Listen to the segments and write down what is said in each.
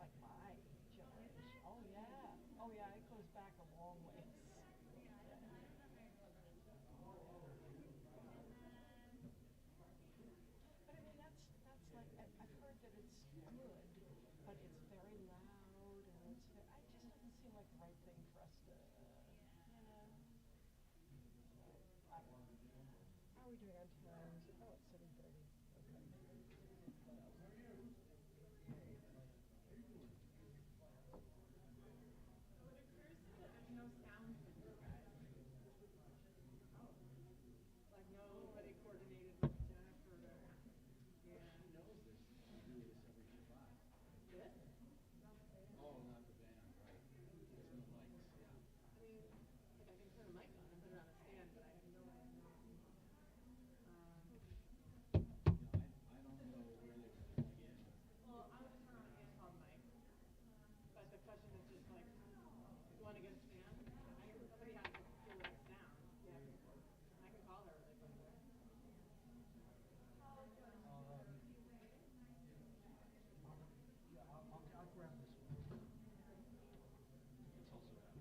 like my generation. Oh yeah. Oh yeah, it goes back a long ways. But I mean, that's like I've heard that it's good, but it's very loud and it's it just doesn't seem like the right thing for us to, So I don't know. How are we doing on times? Oh, it's 7:30. Like nobody coordinated with Jeff or yeah. She knows this. We do this every Shabbat. This? Oh, not the band, right? There's no mics, yeah. I mean, like I can turn a mic on and put it on a stand, but I have no idea. I don't know where they were plugging in. Well, I would turn on a handheld mic, but the question is just like, you want to get a stand? Somebody has to deal with the sound. Yeah, I can call her really quickly. I'll grab this one. It's also got.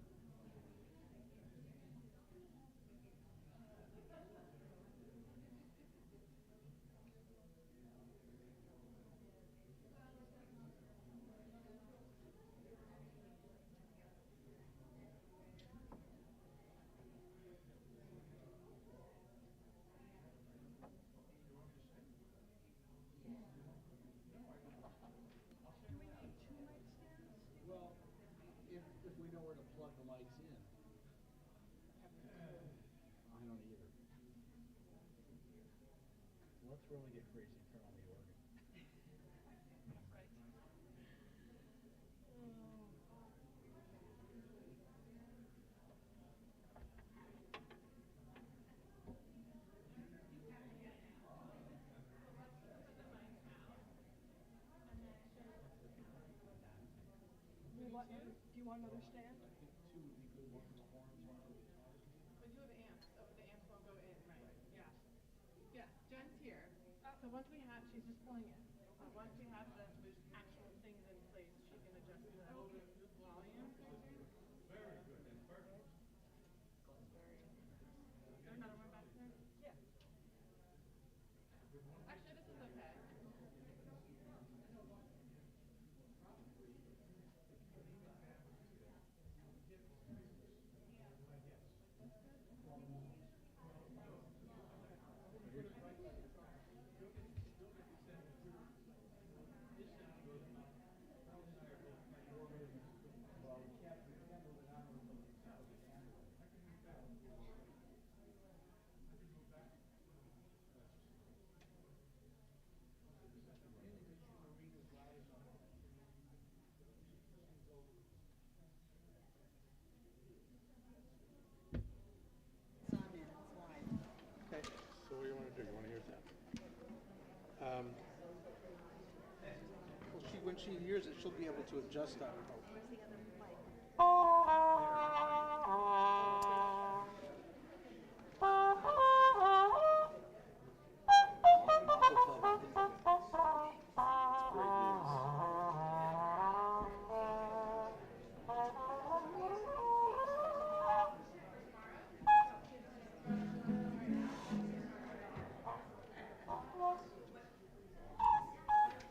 Do we need two mic stands? Well, if we know where to plug the mics in. I don't either. Let's really get crazy and turn on the organ. Right. Do you want another stand? I think two would be good, one for the horns, one for the guitars. But you have amps. Oh, the amps won't go in, right? Yeah. Yeah, Jen's here. So once we have, she's just pulling in. Once we have the actual things in place, she can adjust the volume. Very good. That's perfect. Is there another one back there? Yeah. Actually, this is okay. Okay, so what do you want to do? You want to hear that? Well, when she hears it, she'll be able to adjust that.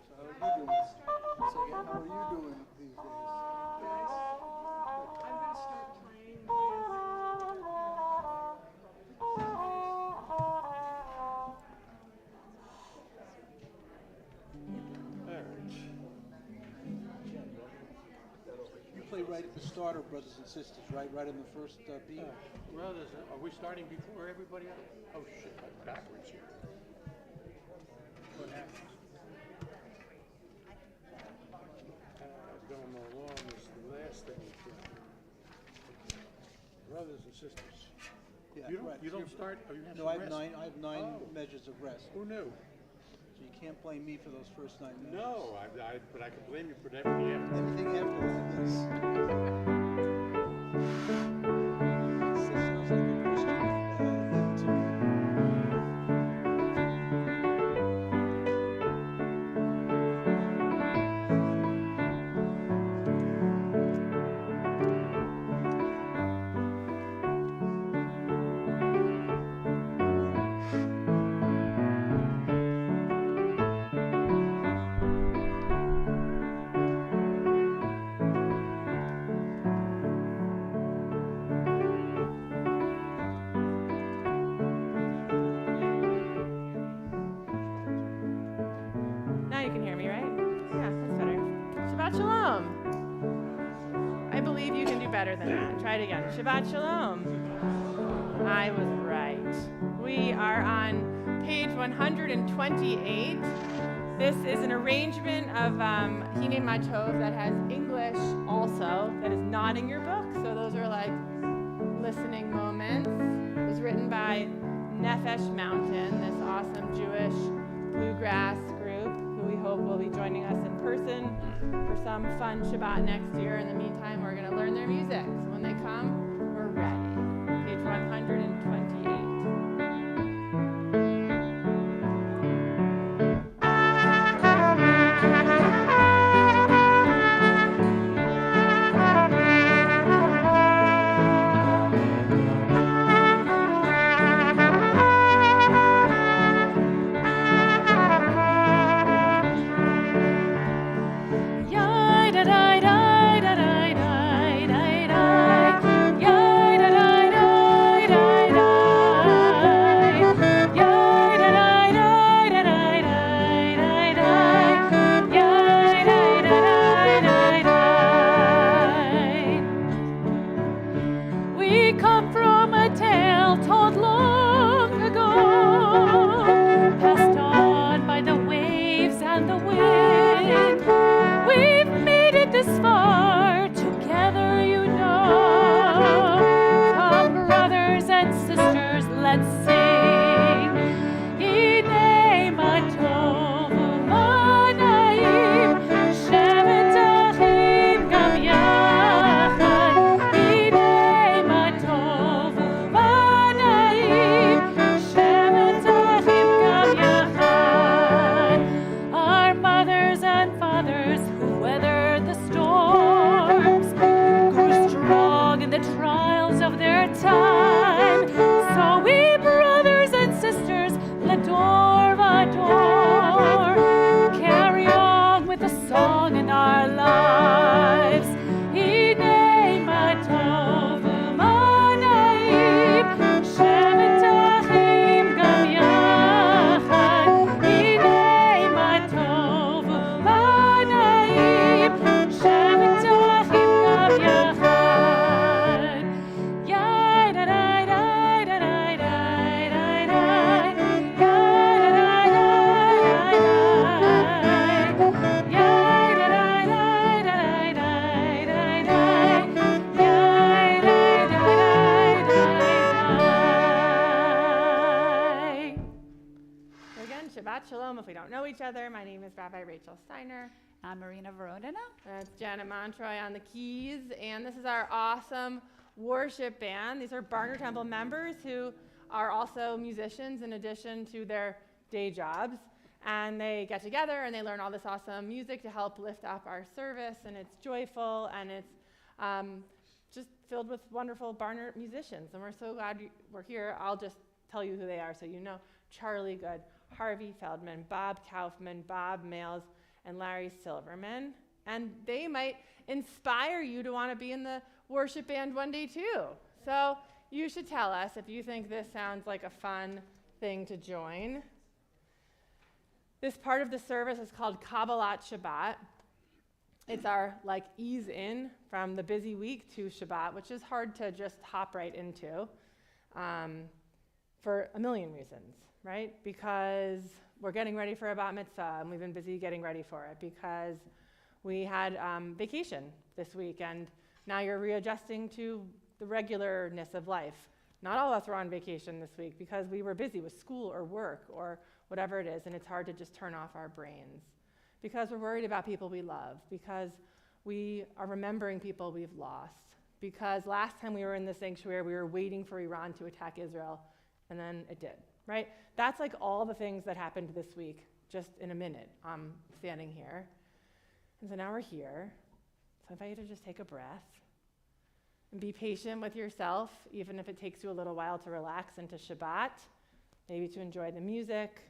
So how are you doing? Say again, how are you doing these days? I'm gonna start playing. All right. You play right at the start of Brothers and Sisters, right? Right in the first beat? Brothers, are we starting before everybody else? Oh shit, I'm backwards here. What happened? Going along is the last thing we did. Brothers and sisters. Yeah, You don't, correct. you don't start, oh, you have No, some I have rest? nine. I have nine Oh. measures of rest. Who knew? So you can't blame me for those first 9 measures. No, but I can blame you for everything after. Everything after that, yes. That sounds like a Christian hymn to me. can hear me, right? Yeah, that's better. Shabbat Shalom. I believe you can do better than that. Try it again. Shabbat Shalom. I was right. We are on page 128. This is an arrangement of Hine Matov that has English also, that is not in your book. So those are like listening moments. It was written by Nefesh Mountain, this awesome Jewish bluegrass group who we hope will be joining us in person for some fun Shabbat next year. In the meantime, we're going to learn their music. So when they come, we're ready. Page 128. Shabbat Shalom. If we don't know each other, my name is Rabbi Rachel Steiner. I'm Marina Voronina. That's Janet Montroy on the keys. And this is our awesome worship band. These are Barner Temple members who are also musicians in addition to their day jobs. And they get together and they learn all this awesome music to help lift up our service. And it's joyful and it's just filled with wonderful Barner musicians. And we're so glad we're here. I'll just tell you who they are so you know. Charlie Good, Harvey Feldman, Bob Kaufman, Bob Males, and Larry Silverman. And they might inspire you to want to be in the worship band one day too. So you should tell us if you think this sounds like a fun thing to join. This part of the service is called Kabbalat Shabbat. It's our ease in from the busy week to Shabbat, which is hard to just hop right into for a million reasons, right? Because we're getting ready for a bat mitzvah, and we've been busy getting ready for it because we had vacation this week, and now you're readjusting to the regularness of life. Not all of us were on vacation this week because we were busy with school or work or whatever it is, and it's hard to just turn off our brains because we're worried about people we love, because we are remembering people we've lost, because last time we were in the sanctuary, we were waiting for Iran to attack Israel, and then it did, right? That's like all the things that happened this week, just in a minute. I'm standing here. And so now we're here. So I invite you to just take a breath and be patient with yourself, even if it takes you a little while to relax into Shabbat, maybe to enjoy the music.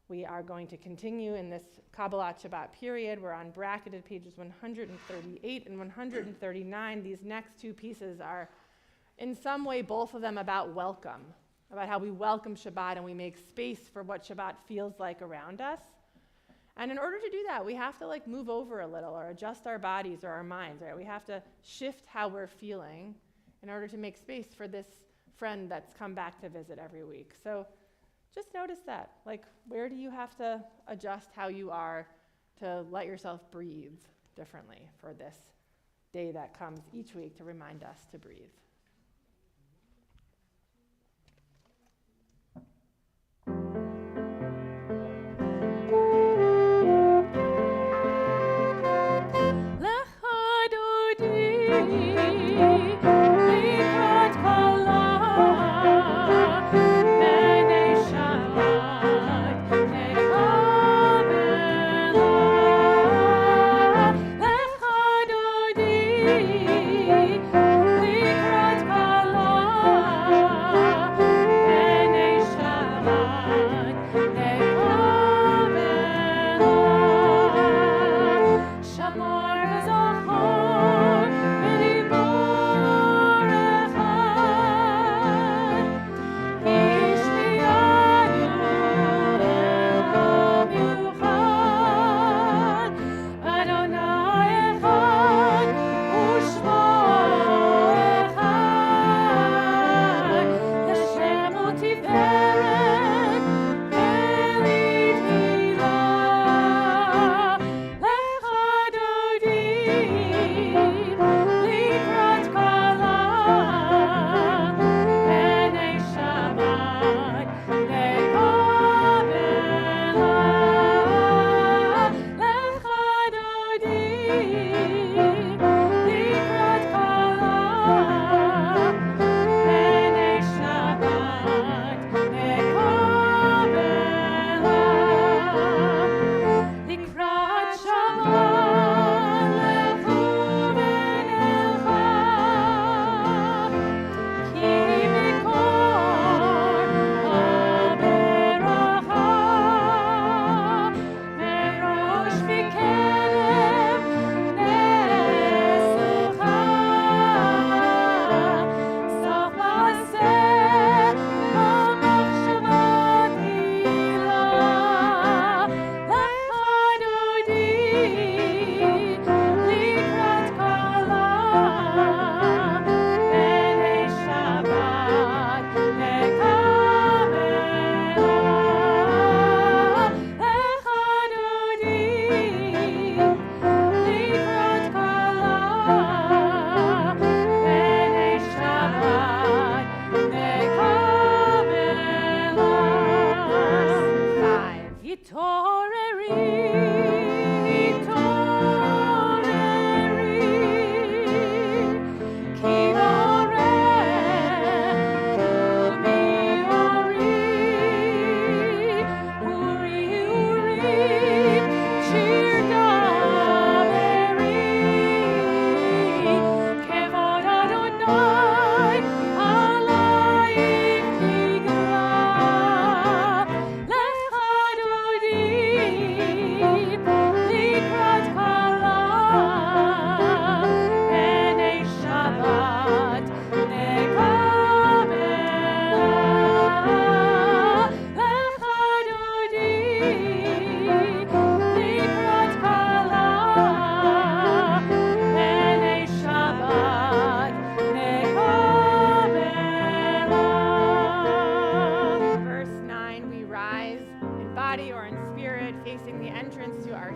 We are going to continue in this Kabbalat Shabbat period. We're on bracketed pages 138 and 139. These next two pieces are, in some way, both of them about welcome, about how we welcome Shabbat and we make space for what Shabbat feels like around us. And in order to do that, we have to like move over a little or adjust our bodies or our minds, right? We have to shift how we're feeling in order to make space for this friend that's come back to visit every week. So just notice that. Like, where do you have to adjust how you are to let yourself breathe differently for this day that comes each week to remind us to breathe?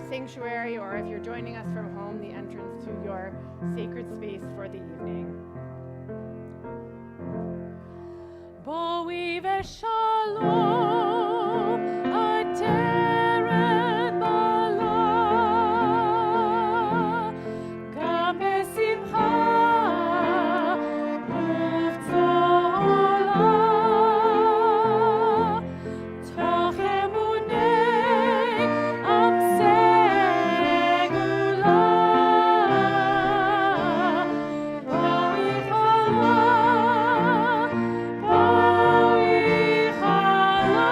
Sanctuary, or if you're joining us from home, the entrance to your sacred space for the evening. Boi v'shalom aderet bala, gam besimcha uvtzola, toch emunei am segula, boi chala, boi chala.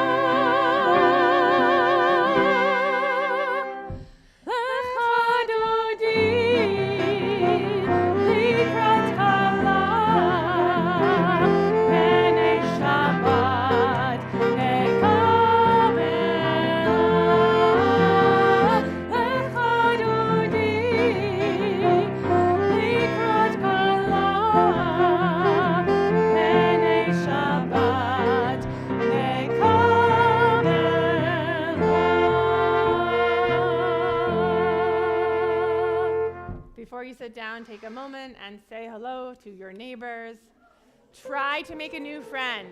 before you sit down, take a moment and say hello to your neighbors. Try to make a new friend.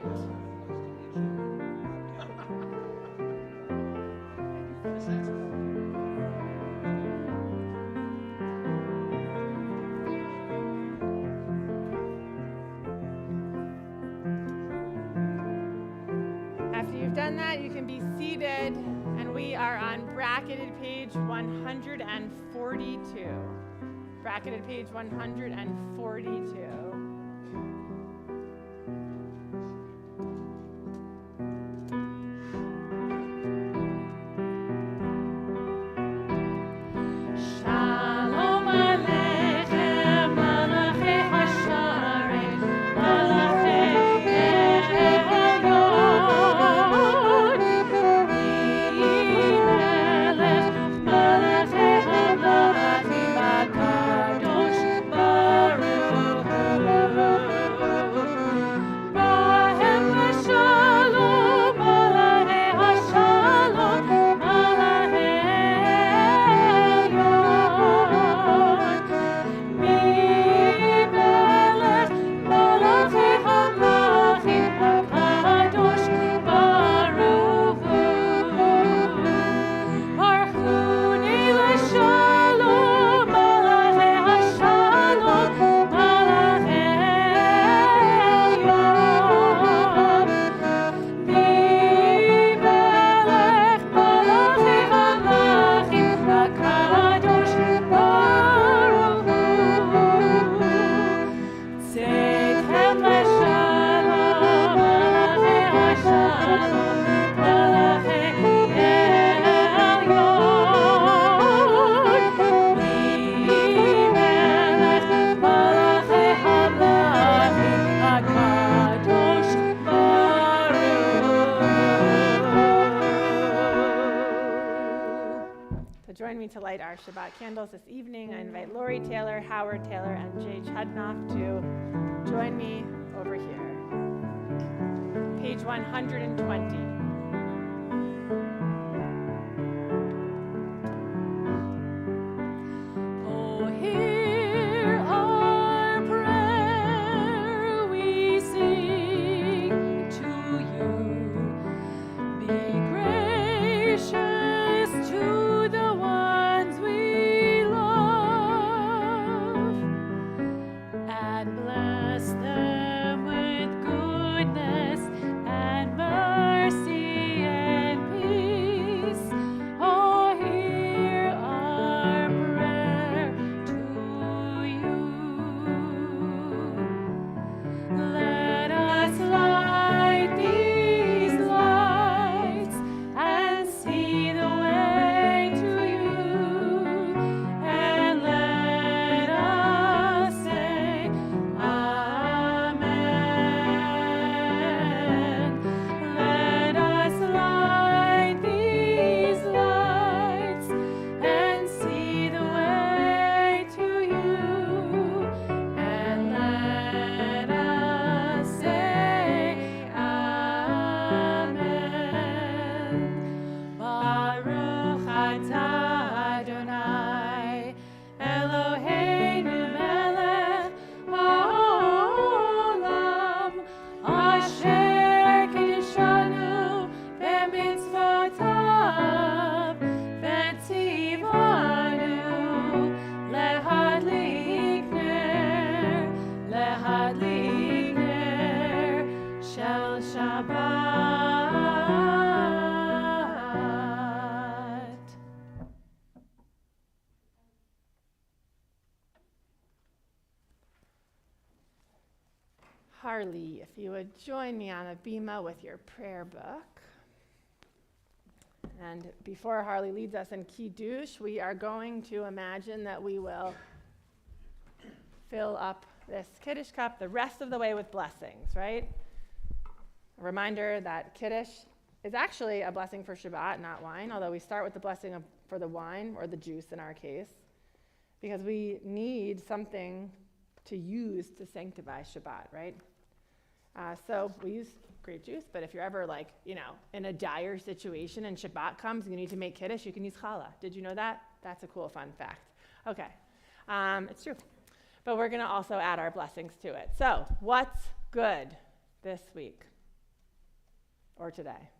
After you've done that, you can be seated, and we are on bracketed page 142. Bracketed page 142. Join me to light our Shabbat candles this evening. I invite Lori Taylor, Howard Taylor, and Jay Chudnoff to join me over here. Page 120. Harley, if you would join me on a bima with your prayer book. And before Harley leads us in Kiddush, we are going to imagine that we will fill up this Kiddush cup the rest of the way with blessings, right? A reminder that Kiddush is actually a blessing for Shabbat, not wine, although we start with the blessing for the wine, or the juice in our case, because we need something to use to sanctify Shabbat, right? So we use grape juice, but if you're ever in a dire situation and Shabbat comes and you need to make Kiddush, you can use challah. Did you know that? That's a cool fun fact. Okay. It's true. But we're going to also add our blessings to it. So, what's good this week or today?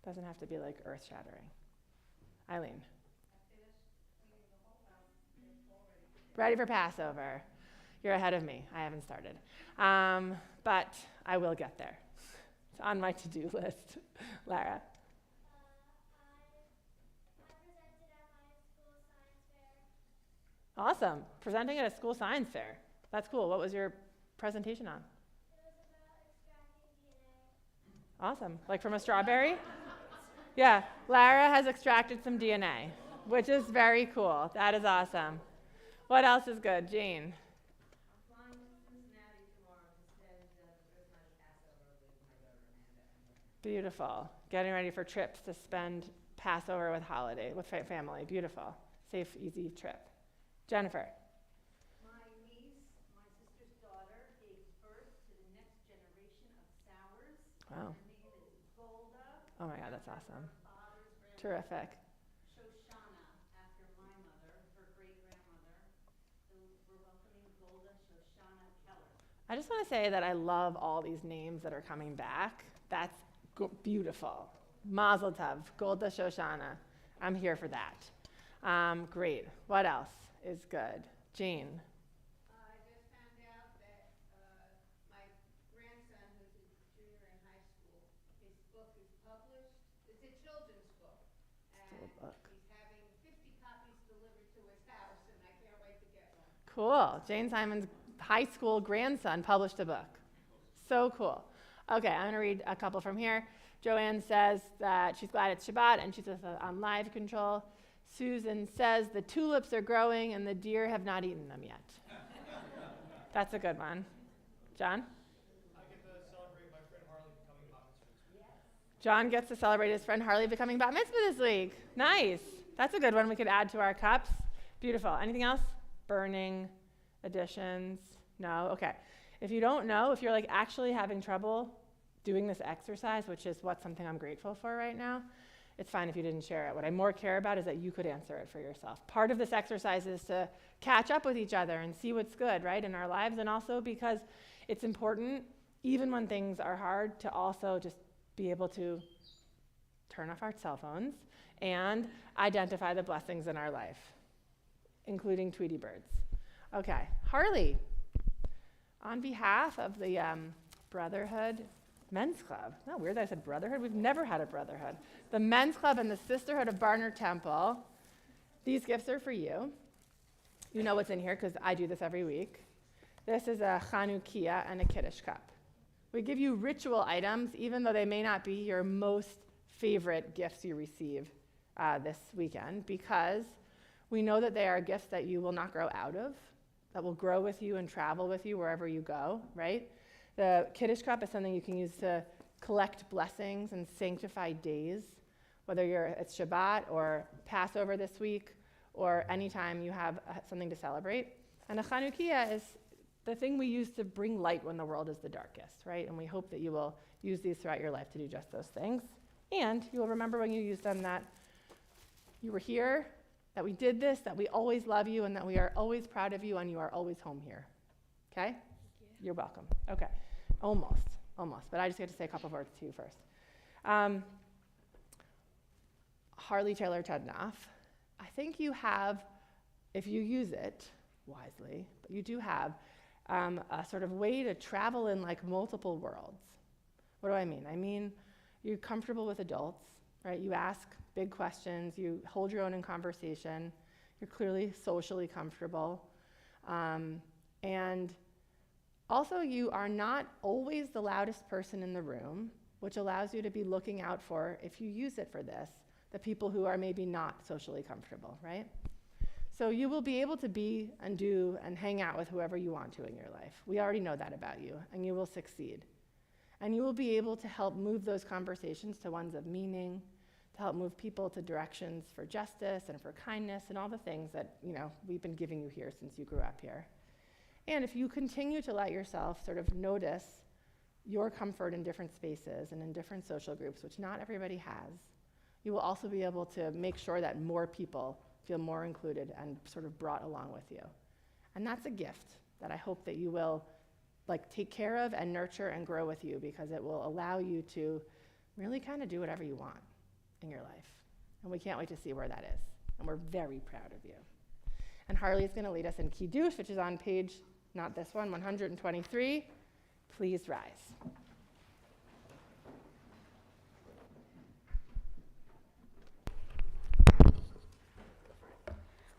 Doesn't have to be like earth-shattering. Eileen. Ready for Passover. You're ahead of me. I haven't started. But I will get there. It's on my to-do list. Lara. Awesome. Presenting at a school science fair. That's cool. What was your presentation on? It was about extracting DNA. Awesome. Like from a strawberry? Yeah. Lara has extracted some DNA, which is very cool. That is awesome. What else is good? Jane. I'm flying to Cincinnati tomorrow to spend the first night of Passover with my daughter Amanda. Beautiful. Getting ready for trips to spend Passover with family. Beautiful. Safe, easy trip. Jennifer. My niece, my sister's daughter, gave birth to the next generation of Sours. Wow. Her name is Golda. Oh my God, that's awesome. Her father's grandmother. Terrific. Shoshana, after my mother, her great-grandmother. So we're welcoming Golda Shoshana Keller. I just want to say that I love all these names that are coming back. That's beautiful. Mazel tov, Golda Shoshana. I'm here for that. Great. What else is good? Jean. I just found out that my grandson, who's a junior in high school, his book is published. It's a children's book. And he's having 50 copies delivered to his house, and I can't wait to get one. Cool. Jane Simon's high school grandson published a book. So cool. Okay, I'm going to read a couple from here. Joanne says that she's glad it's Shabbat, and she's on live control. Susan says the tulips are growing and the deer have not eaten them yet. That's a good one. John? I get to celebrate my friend Harley becoming bat mitzvah this week. John gets to celebrate his friend Harley becoming bat mitzvah this week. Nice. That's a good one we could add to our cups. Beautiful. Anything else? Burning, additions? No? Okay. If you don't know, if you're like actually having trouble doing this exercise, which is something I'm grateful for right now, it's fine if you didn't share it. What I more care about is that you could answer it for yourself. Part of this exercise is to catch up with each other and see what's good, right, in our lives, and also because it's important, even when things are hard, to also just be able to turn off our cell phones and identify the blessings in our life, including Tweety birds. Okay, Harley, on behalf of the Brotherhood Men's Club. Isn't that weird that I said brotherhood? We've never had a brotherhood. The Men's Club and the Sisterhood of Barnard Temple. These gifts are for you. You know what's in here because I do this every week. This is a Chanukiah and a Kiddush cup. We give you ritual items, even though they may not be your most favorite gifts you receive this weekend, because we know that they are gifts that you will not grow out of, that will grow with you and travel with you wherever you go, right? The Kiddush cup is something you can use to collect blessings and sanctify days, whether it's Shabbat or Passover this week or anytime you have something to celebrate. And a Chanukiah is the thing we use to bring light when the world is the darkest, right? And we hope that you will use these throughout your life to do just those things. And you will remember when you use them that you were here, that we did this, that we always love you, and that we are always proud of you, and you are always home here. Okay? You're welcome. Okay. Almost. But I just get to say a couple of words to you first. Harley Taylor Tednoff, I think you have, if you use it wisely, but you do have a sort of way to travel in like multiple worlds. What do I mean? I mean, you're comfortable with adults, right? You ask big questions. You hold your own in conversation. You're clearly socially comfortable. And also, you are not always the loudest person in the room, which allows you to be looking out for, if you use it for this, the people who are maybe not socially comfortable, right? So you will be able to be and do and hang out with whoever you want to in your life. We already know that about you, and you will succeed. And you will be able to help move those conversations to ones of meaning, to help move people to directions for justice and for kindness and all the things that, we've been giving you here since you grew up here. And if you continue to let yourself sort of notice your comfort in different spaces and in different social groups, which not everybody has, you will also be able to make sure that more people feel more included and sort of brought along with you. And that's a gift that I hope that you will take care of and nurture and grow with you, because it will allow you to really kind of do whatever you want in your life. And we can't wait to see where that is. And we're very proud of you. And Harley is going to lead us in Kiddush, which is on page, not this one, 123. Please rise.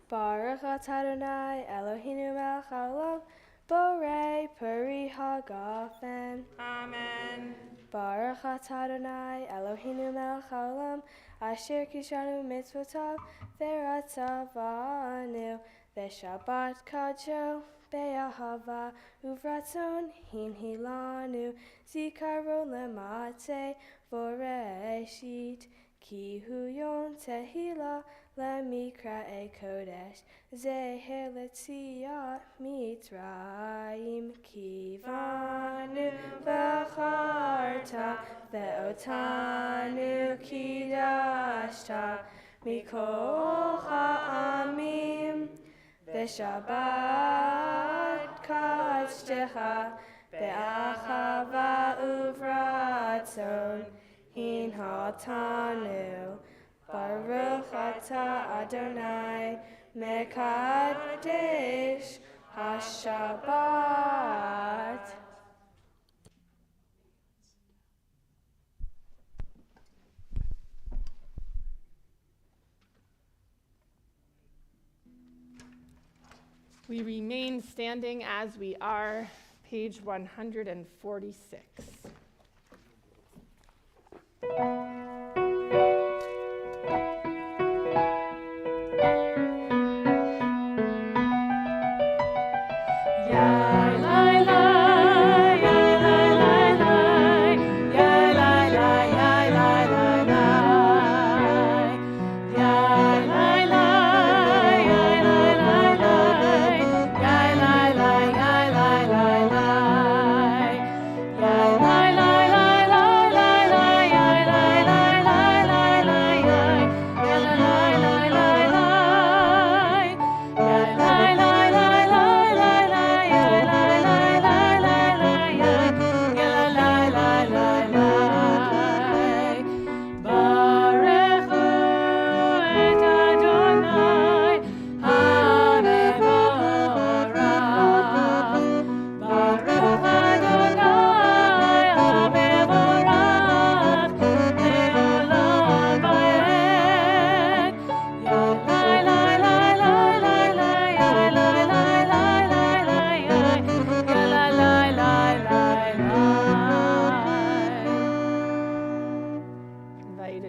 Baruch atah Adonai Eloheinu melech haolam, borei peri hagafen. Amen. Baruch atah Adonai Eloheinu melech haolam, asher kishanu mitzvotav v'ratzavanu v'shabbat kadsho be'ahava uvratzon hinhilanu zikaron lematze voreshit ki hu yom tehila lemikra e kodesh zeher letziat mitzrayim kivanu v'charta ve'otanu kidashta mikol ha'amim v'shabbat kadshtecha be'achava uvratzon hinhatanu Baruch atah Adonai mekadesh haShabbat. We remain standing as we are, page 146.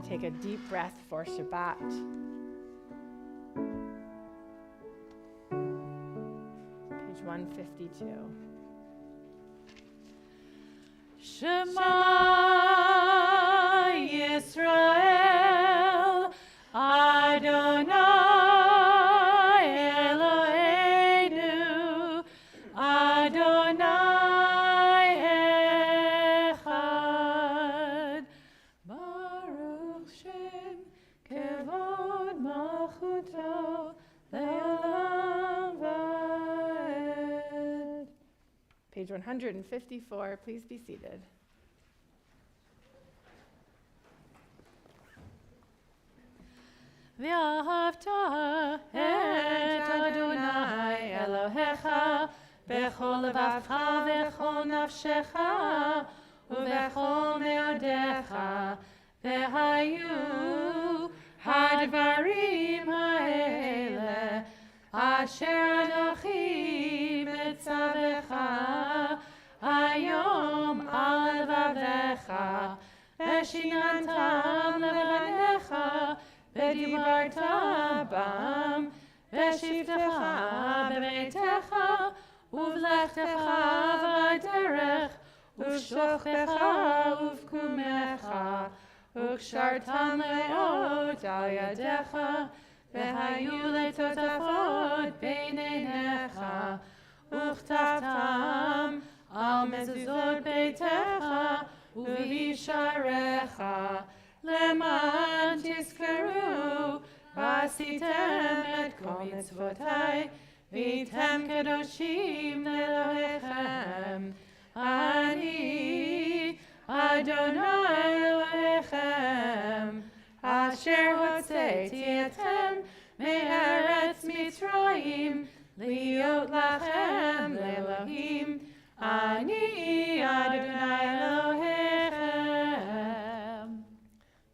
Take a deep breath for Shabbat. Page 152. Shema Yisrael, Adonai Eloheinu, Adonai Echad. Baruch Shem Kevod Malchuto Le'olam Va'ed. Page 154, please be seated. V'ahavta et Adonai Elohecha b'chol levavcha v'chol nafshecha u'v'chol me'odecha v'hayu hadvarim ha'ele asher Anochi metzavecha hayom al levavecha v'shinantam levanecha v'dibarta bam v'shivtecha b'beitecha uv'lechtecha v'derech uv'shochecha uv'kumecha וקשרתם לאות על ידיך, והיו לטוטפות בין עיניך, וכתבתם על מזוזות ביתך ובישעריך, למען תזכרו ועשיתם את כל מצוותי, והייתם קדושים לאלוהיכם. אני אדוני אלוהיכם, אשר הוצאתי אתכם מארץ מצרים, להיות לכם לאלוהים. אני אדוני אלוהיכם.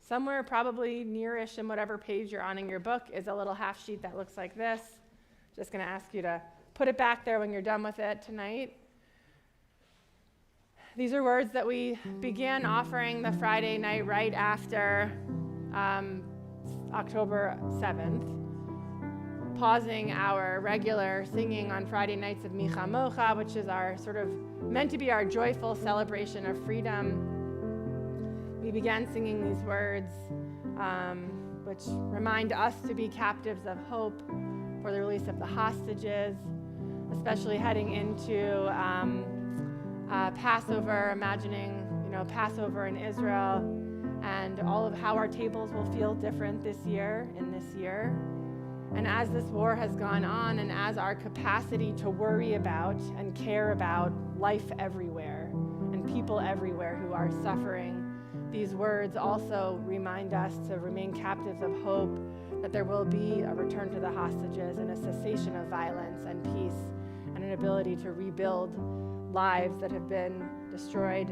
Somewhere probably nearish in whatever page you're on in your book is a little half sheet that looks like this. Just going to ask you to put it back there when you're done with it tonight. These are words that we began offering the Friday night right after October 7th, pausing our regular singing on Friday nights of Micha Mocha, which is our sort of meant to be our joyful celebration of freedom. We began singing these words, which remind us to be captives of hope for the release of the hostages, especially heading into Passover, imagining, Passover in Israel, and all of how our tables will feel different this year. And as this war has gone on, and as our capacity to worry about and care about life everywhere and people everywhere who are suffering, these words also remind us to remain captives of hope, that there will be a return to the hostages and a cessation of violence and peace and an ability to rebuild lives that have been destroyed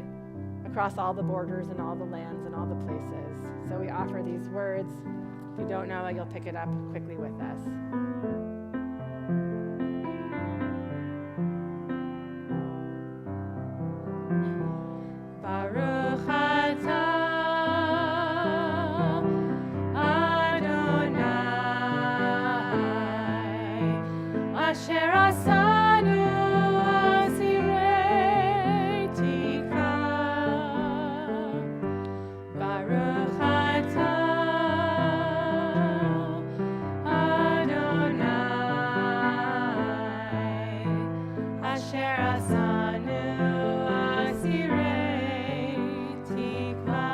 across all the borders and all the lands and all the places. So we offer these words. If you don't know it, you'll pick it up quickly with us. Baruch atah Adonai, asher asanu asirei tikva. Baruch atah Adonai, asher asanu asirei tikva.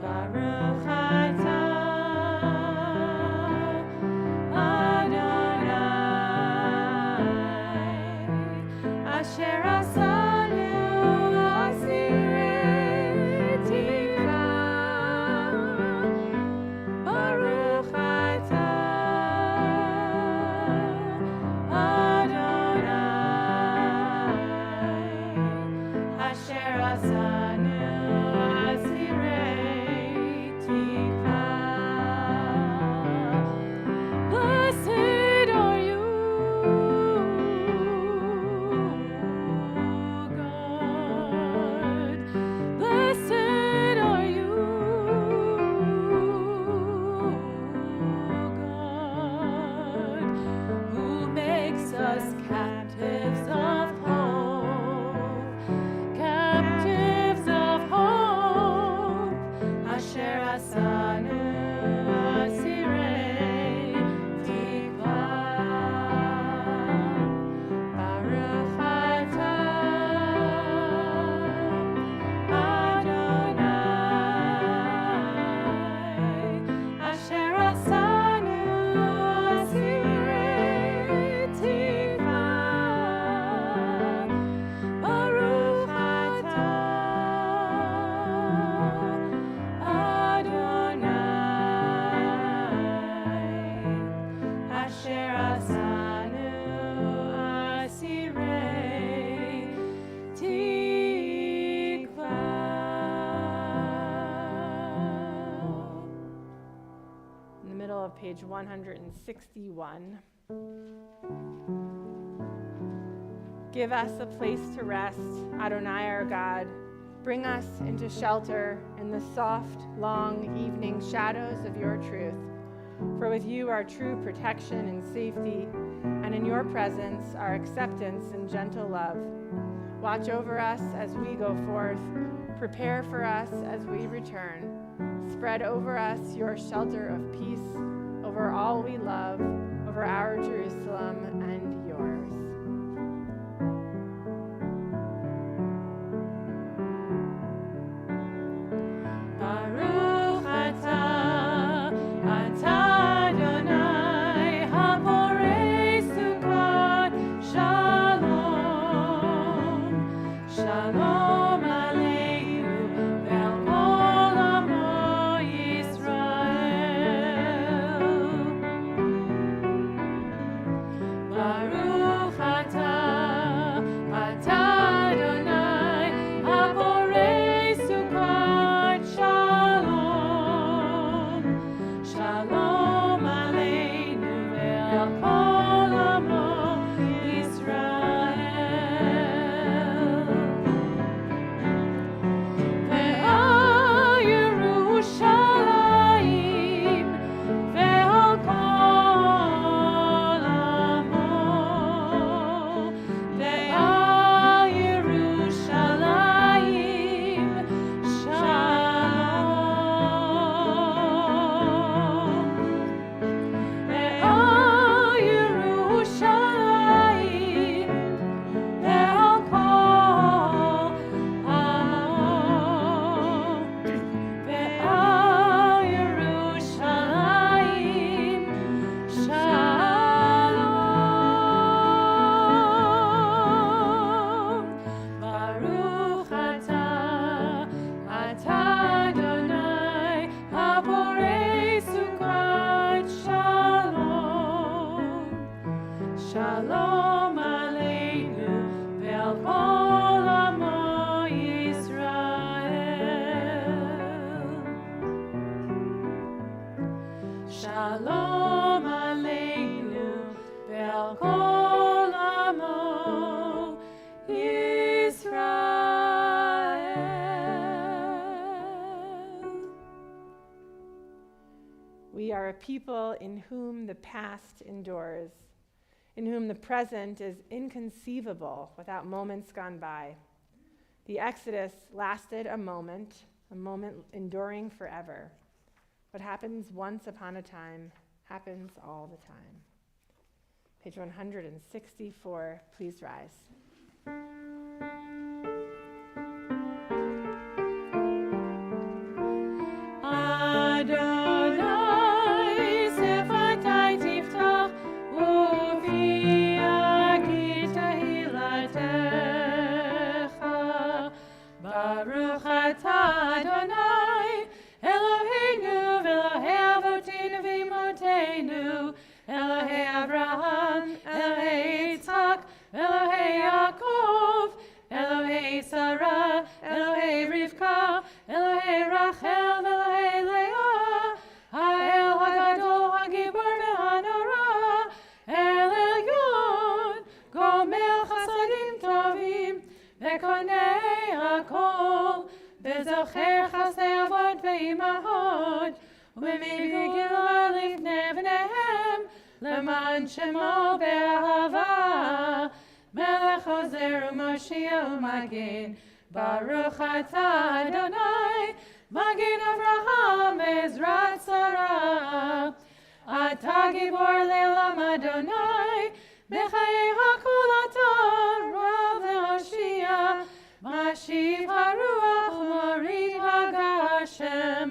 Baruch atah Adonai, asher asanu asirei tikva. Baruch atah Adonai, asher asanu asirei tikva. Blessed are you, God. Blessed are you, God, who makes us captives of hope, captives of hope. Asher asanu asirei tikva. Baruch atah Adonai, asher asanu asirei tikva. Baruch atah Adonai, asher asanu asirei tikva. In the middle of page 161. Give us a place to rest, Adonai our God. Bring us into shelter in the soft, long evening shadows of your truth. For with you are true protection and safety, and in your presence are acceptance and gentle love. Watch over us as we go forth. Prepare for us as we return. Spread over us your shelter of peace, over all we love, over our Jerusalem and yours. Baruch atah Shalom Aleinu ve'al kol amo Yisrael. We are a people in whom the past endures, in whom the present is inconceivable without moments gone by. The Exodus lasted a moment enduring forever. What happens once upon a time happens all the time. Page 164, please rise. Adonai sefatai tiftach uvi agid tehilatecha. Baruch atah Adonai Eloheinu v'Elohei avoteinu v'imotenu, Elohei Avraham, Elohei Yitzchak, Elohei Yaakov, Elohei Sarah, Elohei Rivka, Elohei Rachel, Elohei Leah, Ha'el Hagadol Hagibor v'Hanora, El Elyon, Gomel Chasadim Tovim, V'konei Hakol, V'zocher Chasdei Avot V'imahot, U'migila Lifnei V'nehem, Leman Shemo Be'ahava, Melech Ozer U'Moshiach U'Magin, Baruch atah Adonai, Magin Avraham Ezrat Sarah. Atah Gibor Le'olam Adonai, B'chayei HaKol atah Rav Le'Hoshia, Mashiv HaRuach U'Morid HaGashem,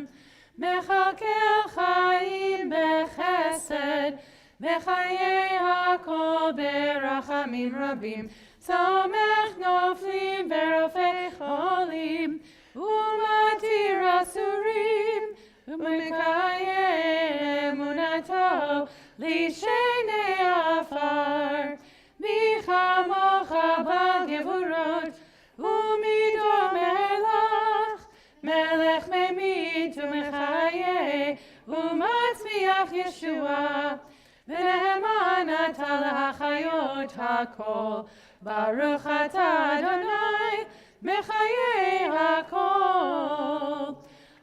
Mechalkel Chaim B'Chesed, B'chayei HaKol B'Rachamim Rabim, Somech Noflim V'Rofei Cholim, U'Matir Asurim, U'Mekayem Emunato L'Shenei Afar, Michamocha Bal Gevurot, U'Mido Melech, Melech Memit U'Mechayeh, U'Matzmiach Yeshua, V'Ne'eman atah l'Hachayot HaKol, Baruch atah Adonai, Mechayeh HaKol.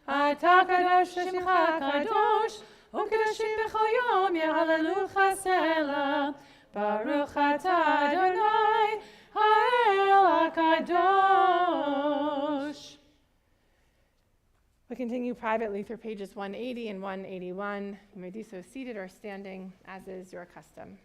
Atah Kadosh Shemcha Kadosh, U'Kedoshim B'chol Yom Yehalelucha Selah. Baruch atah Adonai, Ha'el HaKadosh. We continue privately through pages 180 and 181. You may do so seated or standing, as is your custom.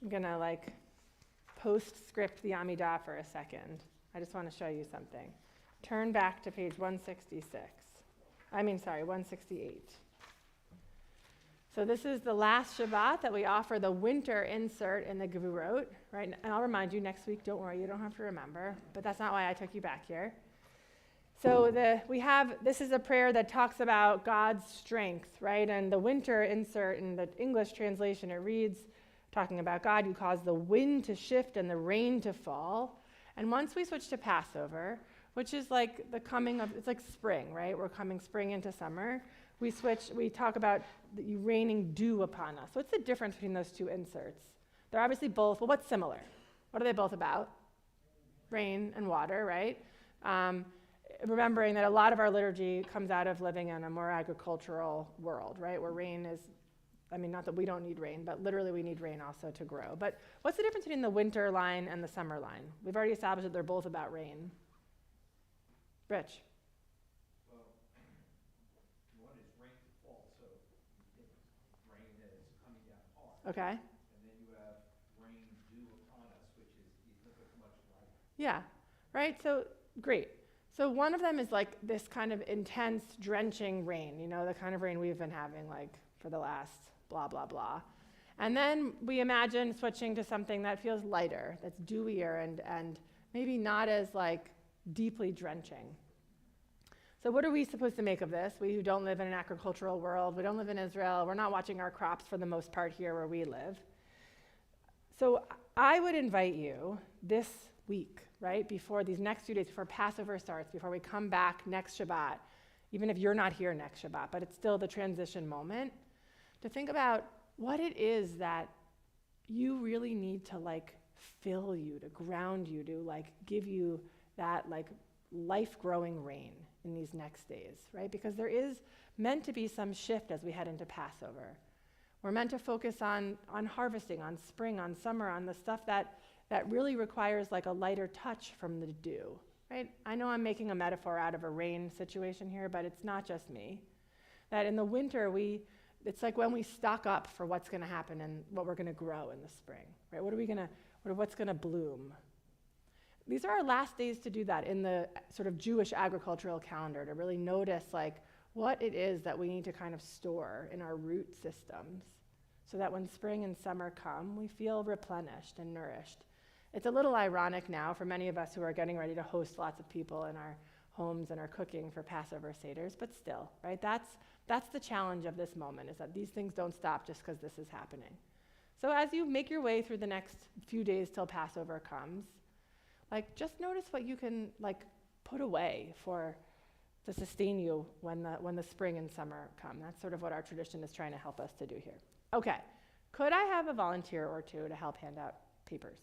I'm going to like postscript the Amidah for a second. I just want to show you something. Turn back to page 168. So this is the last Shabbat that we offer the winter insert in the Gevurot, right? And I'll remind you next week, don't worry, you don't have to remember, but that's not why I took you back here. So this is a prayer that talks about God's strength, right? And the winter insert in the English translation, it reads, talking about God, you cause the wind to shift and the rain to fall. And once we switch to Passover, which is like the coming of, it's like spring, right? We're coming spring into summer. We talk about you raining dew upon us. What's the difference between those two inserts? They're obviously both, well, what's similar? What are they both about? Rain and water, right? Remembering that a lot of our liturgy comes out of living in a more agricultural world, right? Where rain is, not that we don't need rain, but literally we need rain also to grow. But what's the difference between the winter line and the summer line? We've already established that they're both about rain. Rich? Well, one is rain to fall, so rain that is coming down hard. Okay. And then you have rain dew upon us, which is much lighter. Yeah, right? So, great. So one of them is like this kind of intense, drenching rain, the kind of rain we've been having like for the last blah, blah, blah. And then we imagine switching to something that feels lighter, that's dewier and maybe not as like deeply drenching. So what are we supposed to make of this? We who don't live in an agricultural world, we don't live in Israel, we're not watching our crops for the most part here where we live. So I would invite you this week, right, before these next few days, before Passover starts, before we come back next Shabbat, even if you're not here next Shabbat, but it's still the transition moment, to think about what it is that you really need to like fill you, to ground you, to like give you that like life-growing rain in these next days, right? Because there is meant to be some shift as we head into Passover. We're meant to focus on harvesting, on spring, on summer, on the stuff that really requires like a lighter touch from the dew, right? I know I'm making a metaphor out of a rain situation here, but it's not just me. That in the winter, it's like when we stock up for what's going to happen and what we're going to grow in the spring, right? What's going to bloom? These are our last days to do that in the sort of Jewish agricultural calendar, to really notice like what it is that we need to kind of store in our root systems so that when spring and summer come, we feel replenished and nourished. It's a little ironic now for many of us who are getting ready to host lots of people in our homes and are cooking for Passover Seders, but still, right? That's the challenge of this moment, is that these things don't stop just because this is happening. So as you make your way through the next few days till Passover comes, like just notice what you can like put away to sustain you when the spring and summer come. That's sort of what our tradition is trying to help us to do here. Okay, could I have a volunteer or two to help hand out papers?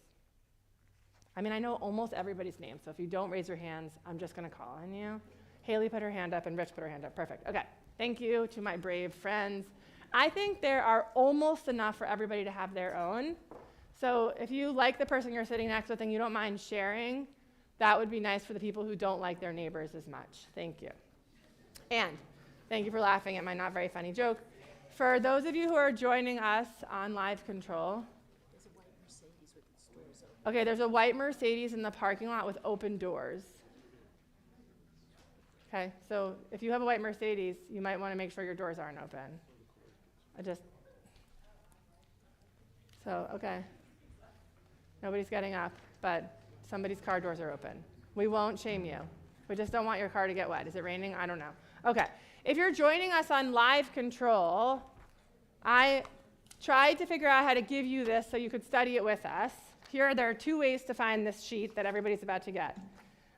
I know almost everybody's name, so if you don't raise your hands, I'm just going to call on you. Haley put her hand up and Rich put her hand up. Perfect. Okay, thank you to my brave friends. I think there are almost enough for everybody to have their own. So if you like the person you're sitting next with and you don't mind sharing, that would be nice for the people who don't like their neighbors as much. Thank you. And thank you for laughing at my not very funny joke. For those of you who are joining us on Live Control, okay, there's a white Mercedes in the parking lot with open doors. Okay, so if you have a white Mercedes, you might want to make sure your doors aren't open. Okay. Nobody's getting up, but somebody's car doors are open. We won't shame you. We just don't want your car to get wet. Is it raining? I don't know. Okay. If you're joining us on Live Control, I tried to figure out how to give you this so you could study it with us. There are two ways to find this sheet that everybody's about to get.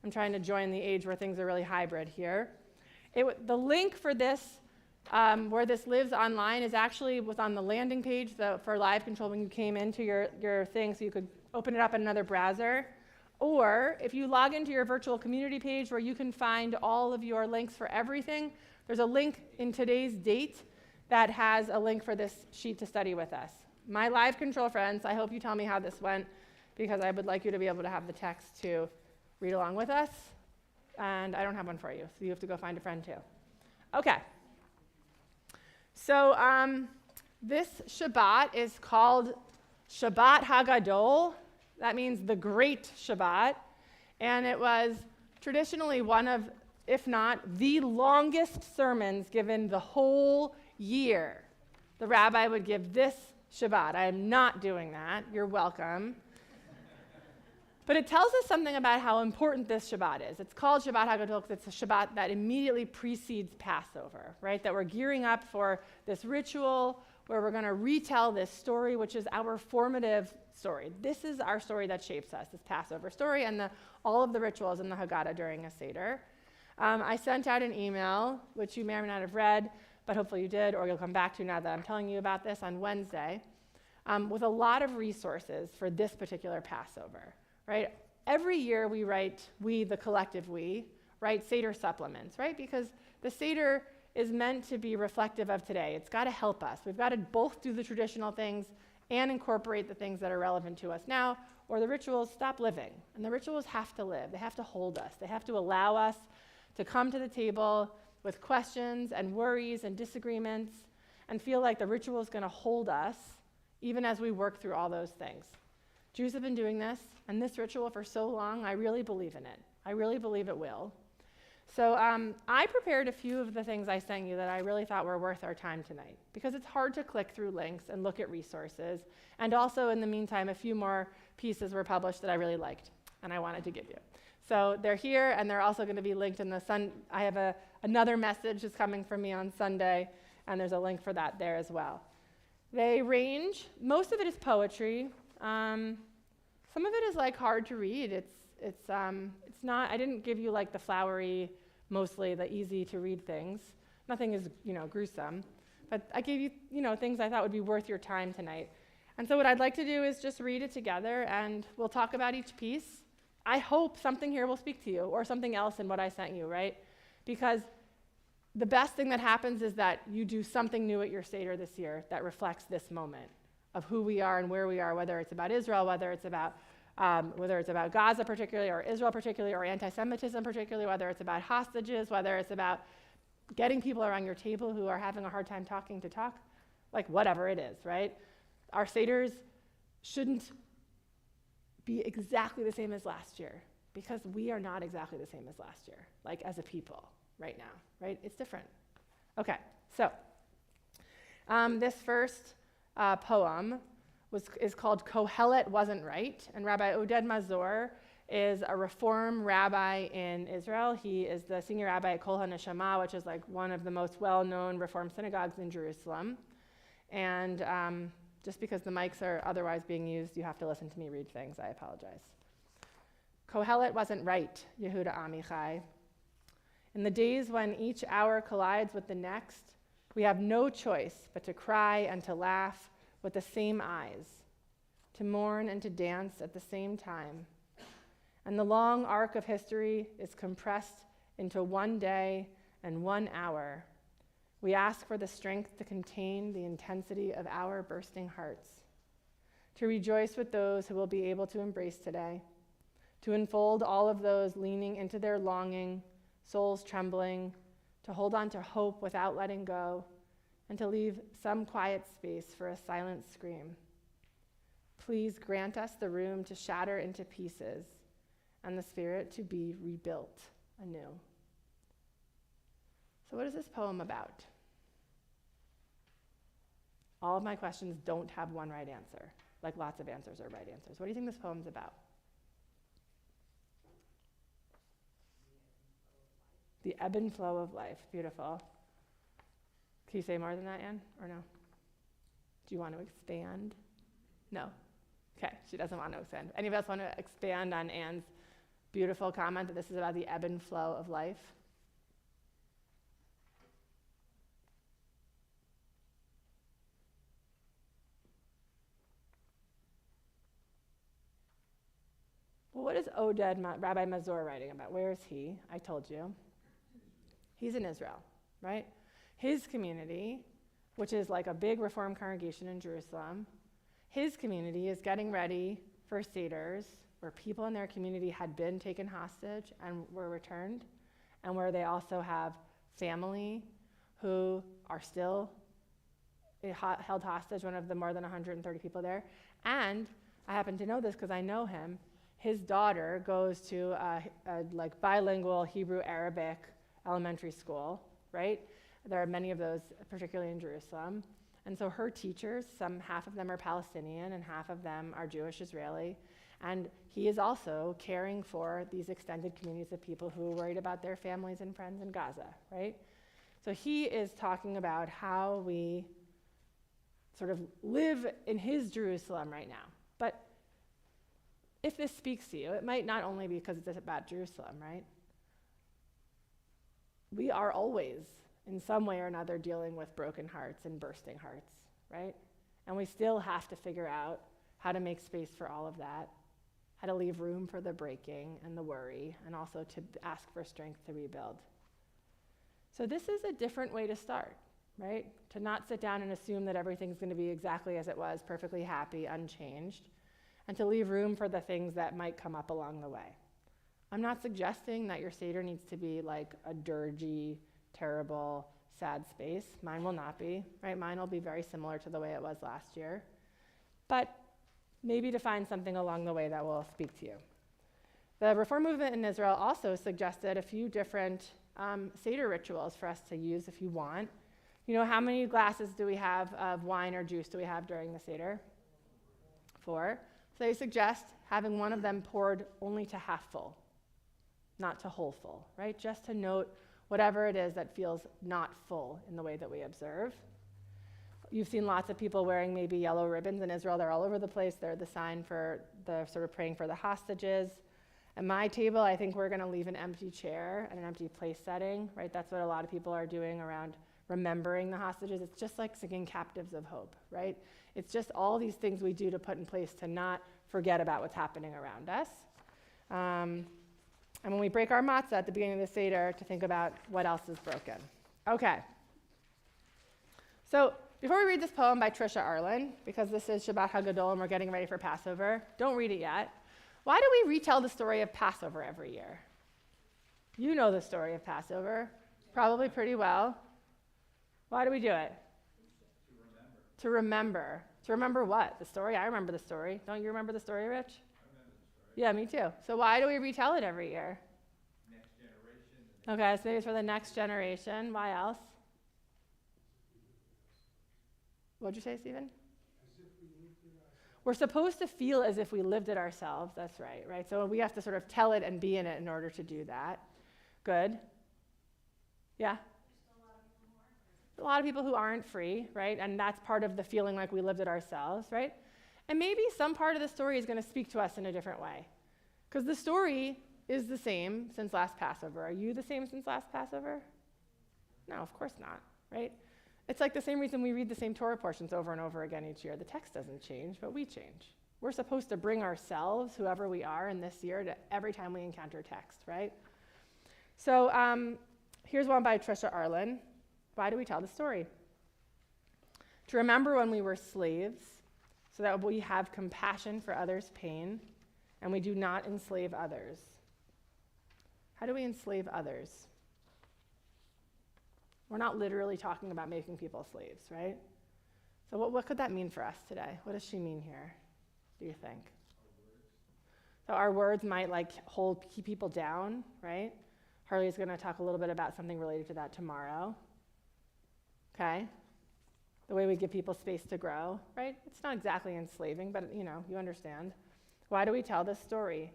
I'm trying to join the age where things are really hybrid here. The link for this, where this lives online, was on the landing page for Live Control when you came into your thing, so you could open it up in another browser. Or if you log into your virtual community page where you can find all of your links for everything, there's a link in today's date that has a link for this sheet to study with us. My Live Control friends, I hope you tell me how this went, because I would like you to be able to have the text to read along with us. And I don't have one for you, so you have to go find a friend too. Okay. So this Shabbat is called Shabbat Hagadol. That means the Great Shabbat. And it was traditionally one of, if not the longest sermons given the whole year. The rabbi would give this Shabbat. I am not doing that. You're welcome. But it tells us something about how important this Shabbat is. It's called Shabbat HaGadol because it's a Shabbat that immediately precedes Passover, right? That we're gearing up for this ritual where we're going to retell this story, which is our formative story. This is our story that shapes us, this Passover story, and all of the rituals in the Haggadah during a Seder. I sent out an email, which you may or may not have read, but hopefully you did, or you'll come back to now that I'm telling you about this on Wednesday, with a lot of resources for this particular Passover. Right? Every year we, the collective we, write Seder supplements, right? Because the Seder is meant to be reflective of today. It's got to help us. We've got to both do the traditional things and incorporate the things that are relevant to us now, or the rituals stop living. And the rituals have to live. They have to hold us. They have to allow us to come to the table with questions and worries and disagreements and feel like the ritual is going to hold us even as we work through all those things. Jews have been doing this and this ritual for so long. I really believe in it. I really believe it will. So I prepared a few of the things I sent you that I really thought were worth our time tonight, because it's hard to click through links and look at resources. And also, in the meantime, a few more pieces were published that I really liked and I wanted to give you. So they're here, and they're also going to be linked in the I have another message that's coming from me on Sunday, and there's a link for that there as well. They range. Most of it is poetry. Some of it is like hard to read. It's not. I didn't give you like the flowery, mostly the easy to read things. Nothing is gruesome, but I gave you things I thought would be worth your time tonight. And so what I'd like to do is just read it together, and we'll talk about each piece. I hope something here will speak to you, or something else in what I sent you, right? Because the best thing that happens is that you do something new at your Seder this year that reflects this moment of who we are and where we are, whether it's about Israel, whether it's about Gaza particularly, or Israel particularly, or anti-Semitism particularly, whether it's about hostages, whether it's about getting people around your table who are having a hard time talking to talk, like whatever it is, right? Our Seders shouldn't be exactly the same as last year, because we are not exactly the same as last year, like as a people right now, right? It's different. Okay, so this first poem is called Kohelet Wasn't Right, and Rabbi Oded Mazor is a Reform rabbi in Israel. He is the senior rabbi at Kol HaNeshama, which is like one of the most well-known Reform synagogues in Jerusalem. And just because the mics are otherwise being used, you have to listen to me read things. I apologize. Kohelet wasn't right, Yehuda Amichai. In the days when each hour collides with the next, we have no choice but to cry and to laugh with the same eyes, to mourn and to dance at the same time. And the long arc of history is compressed into one day and 1 hour. We ask for the strength to contain the intensity of our bursting hearts, to rejoice with those who will be able to embrace today, to enfold all of those leaning into their longing, souls trembling, to hold on to hope without letting go, and to leave some quiet space for a silent scream. Please grant us the room to shatter into pieces and the spirit to be rebuilt anew. So what is this poem about? All of my questions don't have one right answer, like lots of answers are right answers. What do you think this poem's about? The ebb and flow of life. Beautiful. Can you say more than that, Anne, or no? Do you want to expand? No. Okay, she doesn't want to expand. Any of us want to expand on Anne's beautiful comment that this is about the ebb and flow of life? Well, what is Rabbi Mazor writing about? Where is he? I told you. He's in Israel, right? His community, which is like a big Reform congregation in Jerusalem, his community is getting ready for Seders, where people in their community had been taken hostage and were returned, and where they also have family who are still held hostage one of the more than 130 people there. And I happen to know this because I know him. His daughter goes to a like bilingual Hebrew-Arabic elementary school, right? There are many of those, particularly in Jerusalem. And so her teachers, half of them are Palestinian and half of them are Jewish Israeli. And he is also caring for these extended communities of people who are worried about their families and friends in Gaza, right? So he is talking about how we sort of live in his Jerusalem right now. But if this speaks to you, it might not only be because it's about Jerusalem, right? We are always, in some way or another, dealing with broken hearts and bursting hearts, right? And we still have to figure out how to make space for all of that, how to leave room for the breaking and the worry, and also to ask for strength to rebuild. So this is a different way to start, right? To not sit down and assume that everything's going to be exactly as it was, perfectly happy, unchanged, and to leave room for the things that might come up along the way. I'm not suggesting that your Seder needs to be like a dirgy, terrible, sad space. Mine will not be, right? Mine will be very similar to the way it was last year. But maybe to find something along the way that will speak to you. The Reform movement in Israel also suggested a few different Seder rituals for us to use if you want. You know, how many glasses do we have of wine or juice do we have during the Seder? 4. So they suggest having one of them poured only to half full, not to whole full, right? Just to note whatever it is that feels not full in the way that we observe. You've seen lots of people wearing maybe yellow ribbons in Israel. They're all over the place. They're the sign for the sort of praying for the hostages. At my table, I think we're going to leave an empty chair and an empty place setting, right? That's what a lot of people are doing around remembering the hostages. It's just like singing Captives of Hope, right? It's just all these things we do to put in place to not forget about what's happening around us. And when we break our matzah at the beginning of the Seder, to think about what else is broken. Okay. So before we read this poem by Trisha Arlen, because this is Shabbat HaGadol and we're getting ready for Passover, don't read it yet. Why do we retell the story of Passover every year? You know the story of Passover, probably pretty well. Why do we do it? To remember. To remember what? The story? I remember the story. Don't you remember the story, Rich? I remember the story. Yeah, me too. So why do we retell it every year? Next generation. Okay, so maybe it's for the next generation. Why else? What'd you say, Stephen? We're supposed to feel as if we lived it ourselves. That's right? So we have to sort of tell it and be in it in order to do that. Good. Yeah? A lot of people who aren't free, right? And that's part of the feeling like we lived it ourselves, right? And maybe some part of the story is going to speak to us in a different way. Because the story is the same since last Passover. Are you the same since last Passover? No, of course not, right? It's like the same reason we read the same Torah portions over and over again each year. The text doesn't change, but we change. We're supposed to bring ourselves, whoever we are in this year, to every time we encounter text, right? So here's one by Trisha Arlen. Why do we tell the story? To remember when we were slaves, so that we have compassion for others' pain, and we do not enslave others. How do we enslave others? We're not literally talking about making people slaves, right? So what could that mean for us today? What does she mean here, do you think? So our words might keep people down, right? Harley's going to talk a little bit about something related to that tomorrow. Okay? The way we give people space to grow, right? It's not exactly enslaving, but you understand. Why do we tell this story?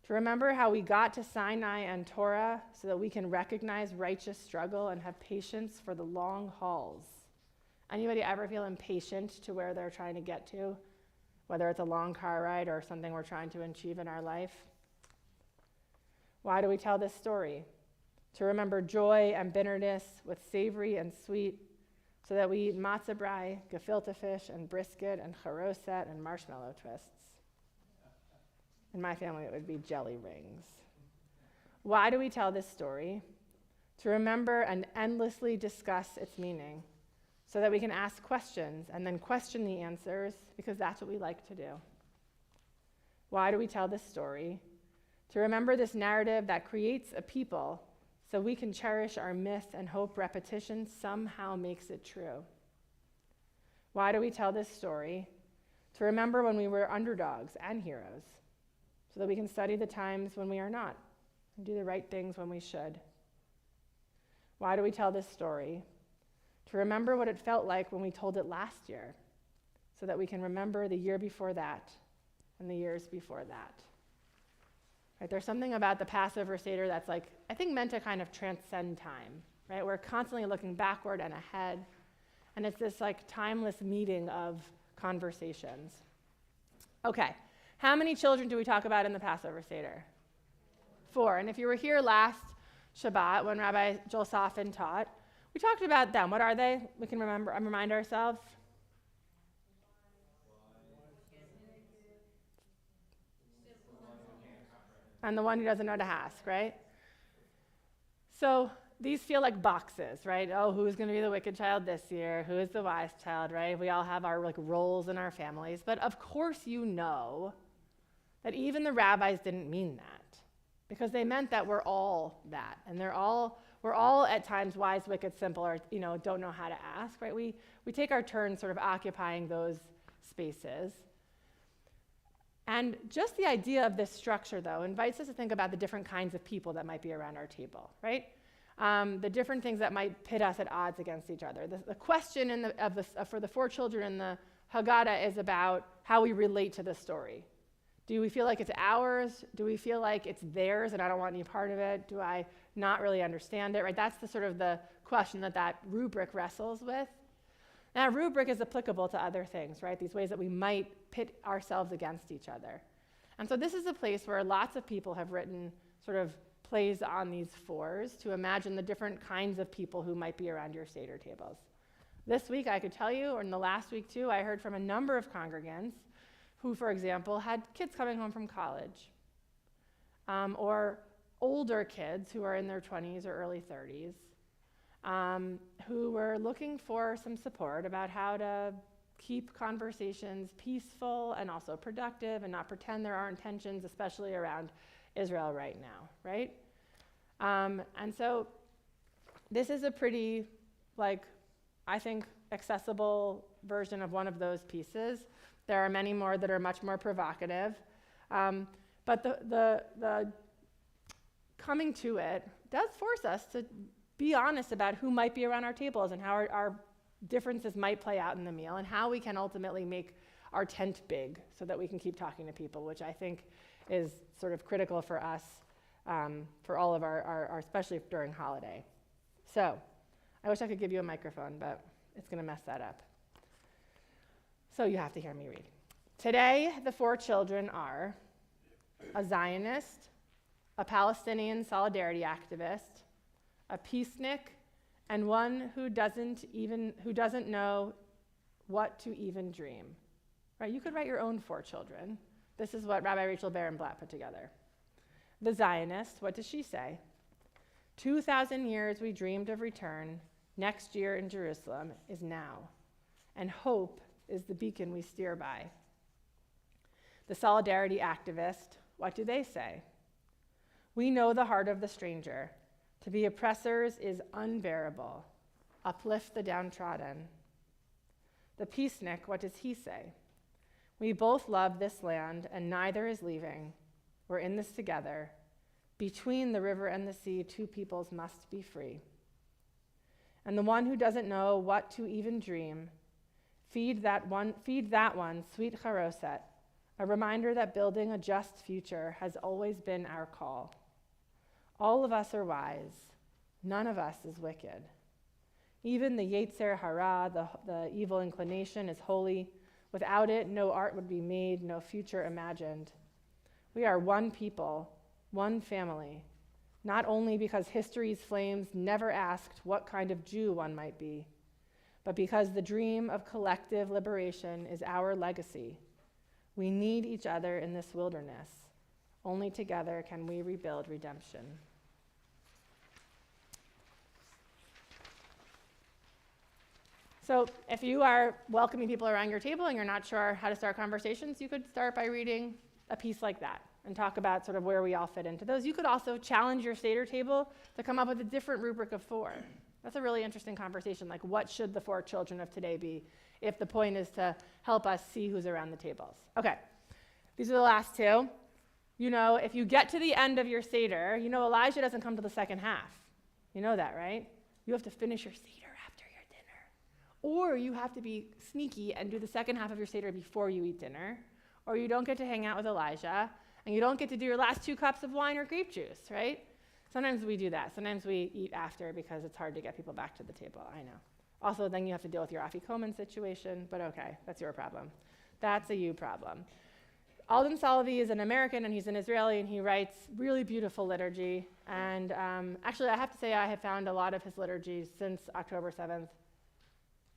To remember how we got to Sinai and Torah so that we can recognize righteous struggle and have patience for the long hauls. Anybody ever feel impatient to where they're trying to get to? Whether it's a long car ride or something we're trying to achieve in our life? Why do we tell this story? To remember joy and bitterness with savory and sweet, so that we eat matzah brai, gefilte fish, and brisket, and charoset, and marshmallow twists. In my family, it would be jelly rings. Why do we tell this story? To remember and endlessly discuss its meaning, so that we can ask questions and then question the answers, because that's what we like to do. Why do we tell this story? To remember this narrative that creates a people, so we can cherish our myth and hope repetition somehow makes it true. Why do we tell this story? To remember when we were underdogs and heroes, so that we can study the times when we are not and do the right things when we should. Why do we tell this story? To remember what it felt like when we told it last year, so that we can remember the year before that and the years before that. Right? There's something about the Passover Seder that's like, I think, meant to kind of transcend time, right? We're constantly looking backward and ahead, and it's this like timeless meeting of conversations. Okay, how many children do we talk about in the Passover Seder? 4. And if you were here last Shabbat when Rabbi Joel Safin taught, we talked about them. What are they? We can remember and remind ourselves. And the one who doesn't know to ask, right? So these feel like boxes, right? Oh, who's going to be the wicked child this year? Who is the wise child, right? We all have our like roles in our families. But of course you know that even the rabbis didn't mean that, because they meant that we're all that. And we're all at times wise, wicked, simple, or don't know how to ask, right? We take our turn sort of occupying those spaces. And just the idea of this structure, though, invites us to think about the different kinds of people that might be around our table, right? The different things that might pit us at odds against each other. The question for the 4 children in the Haggadah is about how we relate to the story. Do we feel like it's ours? Do we feel like it's theirs and I don't want any part of it? Do I not really understand it, right? That's the sort of the question that rubric wrestles with. And that rubric is applicable to other things, right? These ways that we might pit ourselves against each other. And so this is a place where lots of people have written sort of plays on these 4s to imagine the different kinds of people who might be around your Seder tables. This week, I could tell you, or in the last week too, I heard from a number of congregants who, for example, had kids coming home from college, or older kids who are in their 20s or early 30s, who were looking for some support about how to keep conversations peaceful and also productive and not pretend there aren't tensions, especially around Israel right now, right? And so this is a pretty, I think, accessible version of one of those pieces. There are many more that are much more provocative. But the coming to it does force us to be honest about who might be around our tables and how our differences might play out in the meal and how we can ultimately make our tent big so that we can keep talking to people, which I think is sort of critical for us, for all of our especially during holiday. So I wish I could give you a microphone, but it's going to mess that up. So you have to hear me read. Today, the 4 children are a Zionist, a Palestinian solidarity activist, a peacenik, and one who doesn't know what to even dream. Right? You could write your own 4 children. This is what Rabbi Rachel Barenblatt put together. The Zionist, what does she say? 2,000 years we dreamed of return, next year in Jerusalem is now, and hope is the beacon we steer by. The solidarity activist, what do they say? We know the heart of the stranger. To be oppressors is unbearable. Uplift the downtrodden. The peacenik, what does he say? We both love this land, and neither is leaving. We're in this together. Between the river and the sea, 2 peoples must be free. And the one who doesn't know what to even dream, feed that one, sweet charoset, a reminder that building a just future has always been our call. All of us are wise. None of us is wicked. Even the Yetzer Hara, the evil inclination, is holy. Without it, no art would be made, no future imagined. We are one people, one family, not only because history's flames never asked what kind of Jew one might be, but because the dream of collective liberation is our legacy. We need each other in this wilderness. Only together can we rebuild redemption. So if you are welcoming people around your table and you're not sure how to start conversations, you could start by reading a piece like that and talk about sort of where we all fit into those. You could also challenge your Seder table to come up with a different rubric of 4. That's a really interesting conversation. Like, what should the 4 children of today be if the point is to help us see who's around the tables? Okay, these are the last 2. If you get to the end of your Seder, Elijah doesn't come to the second half. You know that, right? You have to finish your Seder after your dinner. Or you have to be sneaky and do the second half of your Seder before you eat dinner. Or you don't get to hang out with Elijah, and you don't get to do your last 2 cups of wine or grape juice, right? Sometimes we do that. Sometimes we eat after because it's hard to get people back to the table, I know. Also, then you have to deal with your afikoman situation, but okay, that's your problem. That's a you problem. Alden Salavi is an American, and he's an Israeli, and he writes really beautiful liturgy. And actually, I have to say I have found a lot of his liturgy since October 7th.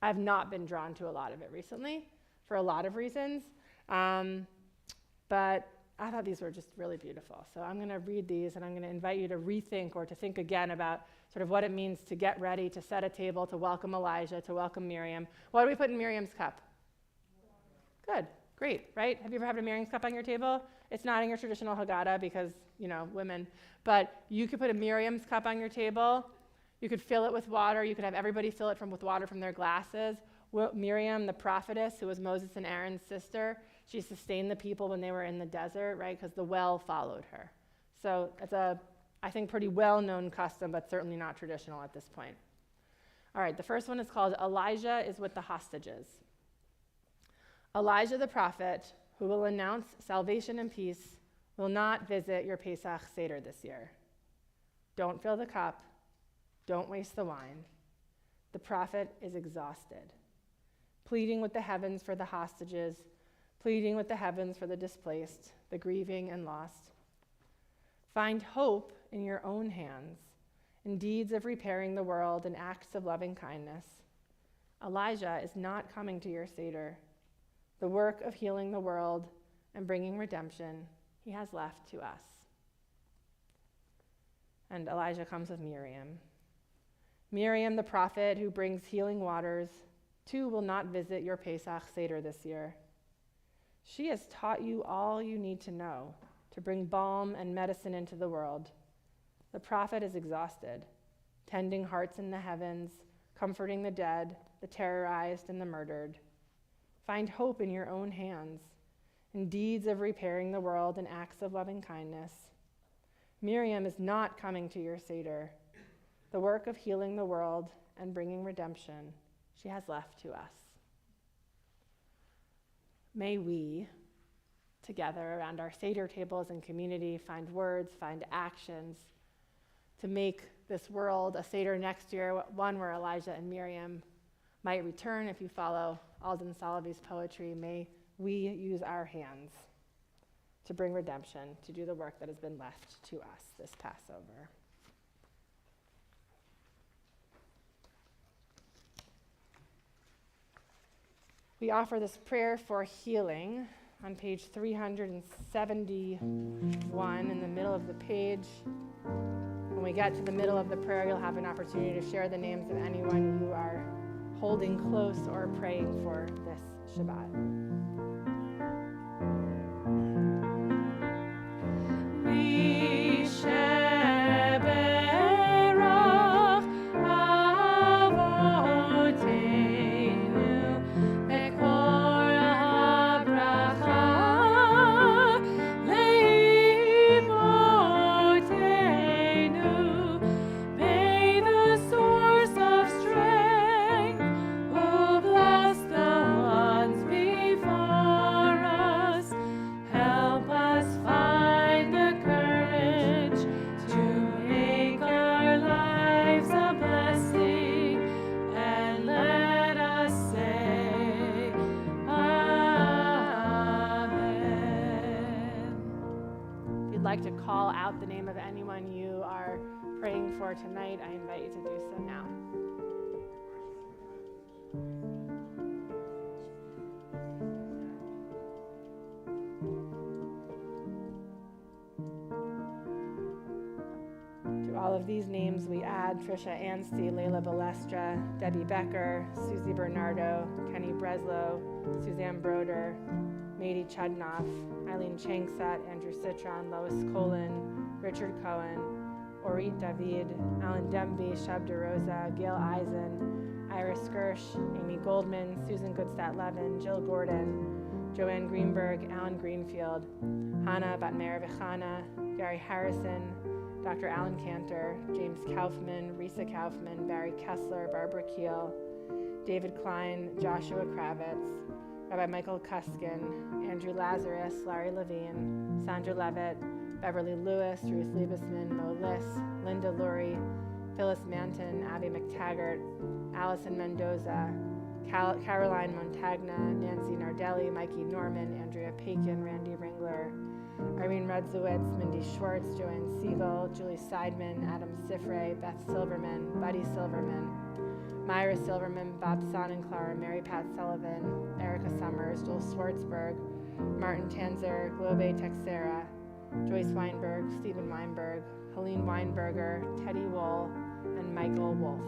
I've not been drawn to a lot of it recently for a lot of reasons, but I thought these were just really beautiful. So I'm going to read these, and I'm going to invite you to rethink or to think again about sort of what it means to get ready, to set a table, to welcome Elijah, to welcome Miriam. What do we put in Miriam's cup? Good. Great, right? Have you ever had a Miriam's cup on your table? It's not in your traditional Haggadah because, women. But you could put a Miriam's cup on your table. You could fill it with water. You could have everybody fill it with water from their glasses. Miriam, the prophetess, who was Moses and Aaron's sister, she sustained the people when they were in the desert, right? Because the well followed her. So it's a, I think, pretty well-known custom, but certainly not traditional at this point. All right, the first one is called Elijah is with the Hostages. Elijah the prophet, who will announce salvation and peace, will not visit your Pesach Seder this year. Don't fill the cup. Don't waste the wine. The prophet is exhausted, pleading with the heavens for the hostages, pleading with the heavens for the displaced, the grieving and lost. Find hope in your own hands, in deeds of repairing the world and acts of loving kindness. Elijah is not coming to your Seder. The work of healing the world and bringing redemption he has left to us. And Elijah comes with Miriam. Miriam, the prophet who brings healing waters, too will not visit your Pesach Seder this year. She has taught you all you need to know to bring balm and medicine into the world. The prophet is exhausted, tending hearts in the heavens, comforting the dead, the terrorized, and the murdered. Find hope in your own hands, in deeds of repairing the world and acts of loving kindness. Miriam is not coming to your Seder. The work of healing the world and bringing redemption she has left to us. May we, together around our Seder tables and community, find words, find actions to make this world a Seder next year, one where Elijah and Miriam might return. If you follow Alden Salavi's poetry, may we use our hands to bring redemption, to do the work that has been left to us this Passover. We offer this prayer for healing on page 371 in the middle of the page. When we get to the middle of the prayer, you'll have an opportunity to share the names of anyone you are holding close or praying for this Shabbat. To call out the name of anyone you are praying for tonight, I invite you to do so now. To all of these names, we add Trisha Anstey, Layla Balestra, Debbie Becker, Susie Bernardo, Kenny Breslow, Suzanne Broder, Mady Chudnoff, Eileen Changsat, Andrew Citron, Lois Colin, Richard Cohen, Orit David, Alan Demby, Shab DeRosa, Gail Eisen, Iris Skirsch, Amy Goldman, Susan Goodstadt-Levin, Jill Gordon, Joanne Greenberg, Alan Greenfield, Hannah Batmer Vichana, Gary Harrison, Dr. Alan Cantor, James Kaufman, Risa Kaufman, Barry Kessler, Barbara Keel, David Klein, Joshua Kravitz, Rabbi Michael Kuskin, Andrew Lazarus, Larry Levine, Sandra Levitt, Beverly Lewis, Ruth Liebesman, Mo Liss, Linda Lurie, Phyllis Manton, Abby McTaggart, Allison Mendoza, Caroline Montagna, Nancy Nardelli, Mikey Norman, Andrea Pakin, Randy Ringler, Irene Rudzowitz, Mindy Schwartz, Joanne Siegel, Julie Seidman, Adam Sifre, Beth Silverman, Buddy Silverman, Myra Silverman, Bob Sonnenklar, Mary Pat Sullivan, Erica Summers, Joel Schwartzberg, Martin Tanzer, Globe Texera, Joyce Weinberg, Stephen Weinberg, Helene Weinberger, Teddy Wool, and Michael Wolf.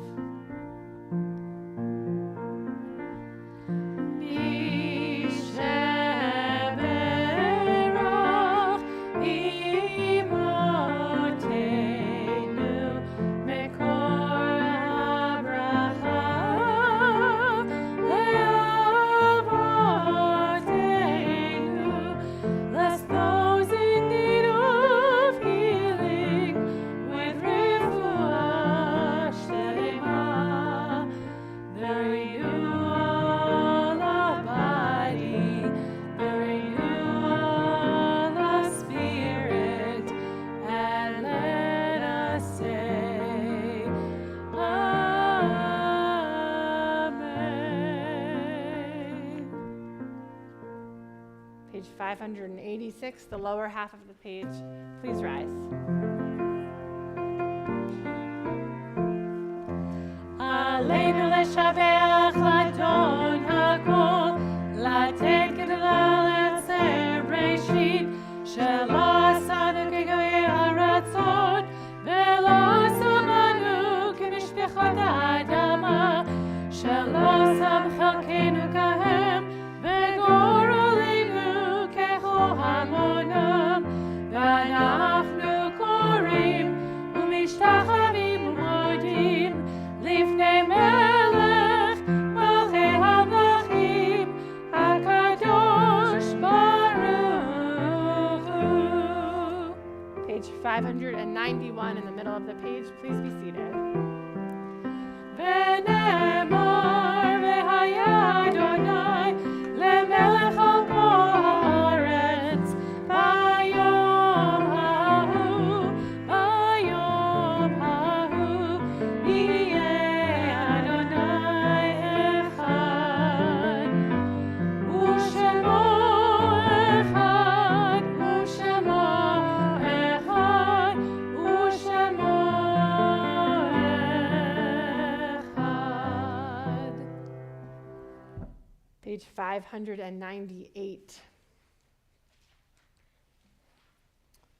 Page 586, the lower half of the page. Please rise. עלינו לשבח לאדון הכל, לתת גדולה לעצר בראשית, שלא עשנו כגויי הרצון, ולא שמנו כמשפחות האדמה, שלא שם חלקנו כהם, וגורלנו כחלומם, ואנחנו קוראים ומשתחווים ומודים לפני מלך מלכי המלכים הקדוש ברוך הוא. Page 591 in the middle of the page. Please be seated. ונאמר והיה אדוני למלך על כל הארץ ביום ההוא יהיה אדוני אחד ושמו אחד ושמו אחד ושמו אחד. Page 598.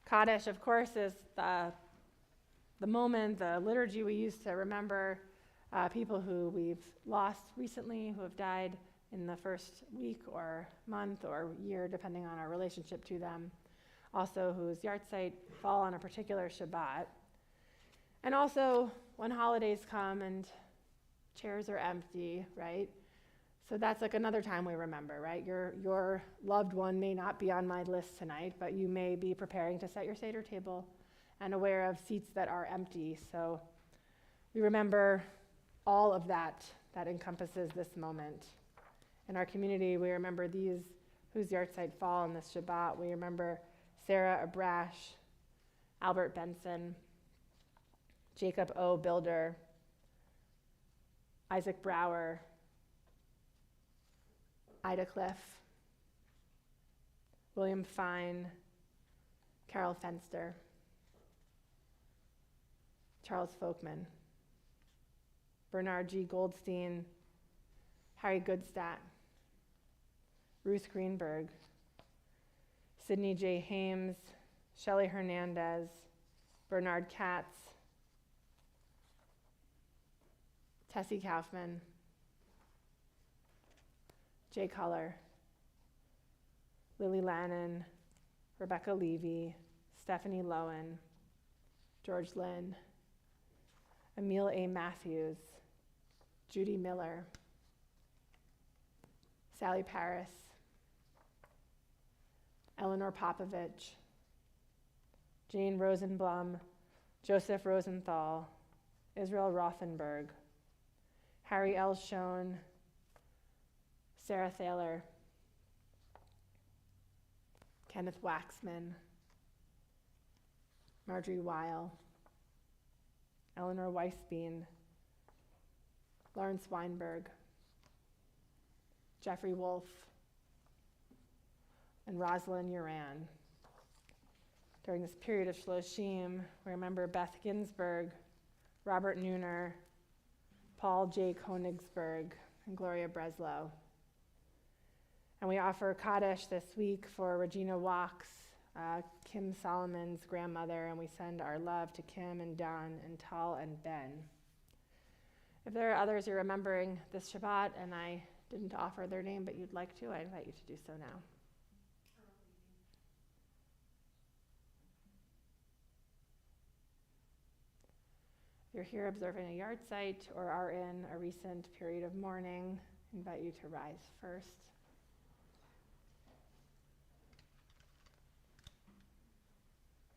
Kaddish, of course, is the moment, the liturgy we use to remember people who we've lost recently, who have died in the first week or month or year, depending on our relationship to them. Also, whose yahrzeit fall on a particular Shabbat. And also, when holidays come and chairs are empty, right? So that's like another time we remember, right? Your loved one may not be on my list tonight, but you may be preparing to set your Seder table and aware of seats that are empty. So we remember all of that encompasses this moment. In our community, we remember these whose yahrzeit fall on this Shabbat. We remember Sarah Abrash, Albert Benson, Jacob O. Bilder, Isaac Brower, Ida Cliff, William Fine, Carol Fenster, Charles Folkman, Bernard G. Goldstein, Harry Goodstadt, Ruth Greenberg, Sidney J. Hames, Shelley Hernandez, Bernard Katz, Tessie Kaufman, Jay Culler, Lily Lannon, Rebecca Levy, Stephanie Lowen, George Lynn, Emil A. Matthews, Judy Miller, Sally Paris, Eleanor Popovich, Jane Rosenblum, Joseph Rosenthal, Israel Rothenberg, Harry L. Schoen, Sarah Thaler, Kenneth Waxman, Marjorie Weil, Eleanor Weisbein, Lawrence Weinberg, Jeffrey Wolf, and Rosalind Uran. During this period of Shloshim, we remember Beth Ginsburg, Robert Neuner, Paul J. Konigsberg, and Gloria Breslow. And we offer Kaddish this week for Regina Walks, Kim Solomon's grandmother, and we send our love to Kim and Don and Tal and Ben. If there are others you're remembering this Shabbat and I didn't offer their name but you'd like to, I invite you to do so now. If you're here observing a yard site or are in a recent period of mourning, I invite you to rise first.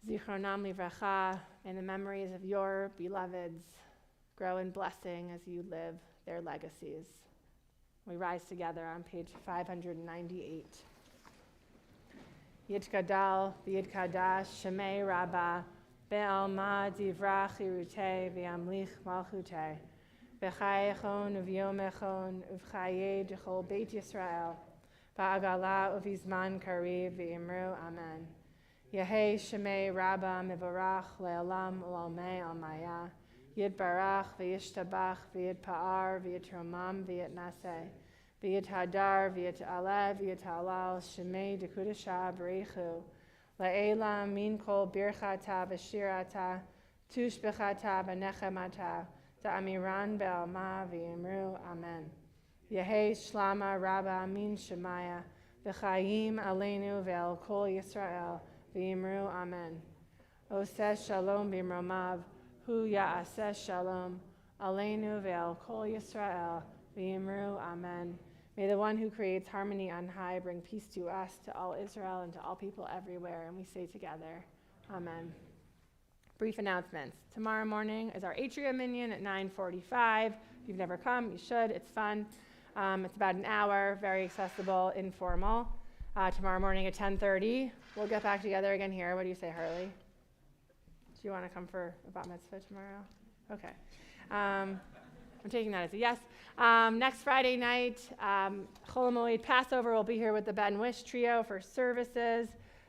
Zichronam livracha, may the memories of your beloveds grow in blessing as you live their legacies. We rise together on page 598. Yitkadal v'yitkadash shemei rabba be'alma divrach irute v'yamlich malchute v'chayechon uv'yomechon uv'chaye d'chol beit Yisrael v'agala uv'izman kariv v'imru amen. Yehei shemei rabba mivarach le'olam u'almei almaya Yitbarach v'yishtabach v'yitpa'ar v'yitromam v'yitnaseh v'yithadar v'yit'aleh v'yit'alal shemei dekudasha b'reichu la'elam min kol birchata v'shirata tushbechata v'nechemata da'amiran be'alma v'yimru amen. Yehei shlama rabba min shemaya v'chayim aleinu ve'al kol Yisrael v'yimru amen. Oseh shalom b'mromav Hu ya'aseh shalom, aleinu ve'al kol Yisrael, v'yimru amen. May the one who creates harmony on high bring peace to us, to all Israel, and to all people everywhere. And we say together, amen. Brief announcements. Tomorrow morning is our atrium minyan at 9:45. If you've never come, you should. It's fun. It's about an hour, very accessible, informal. Tomorrow morning at 10:30, we'll get back together again here. What do you say, Harley? Do you want to come for a bat mitzvah tomorrow? Okay. I'm taking that as a yes. Next Friday night, Chol Hamoed Passover will be here with the Ben Wish Trio for services.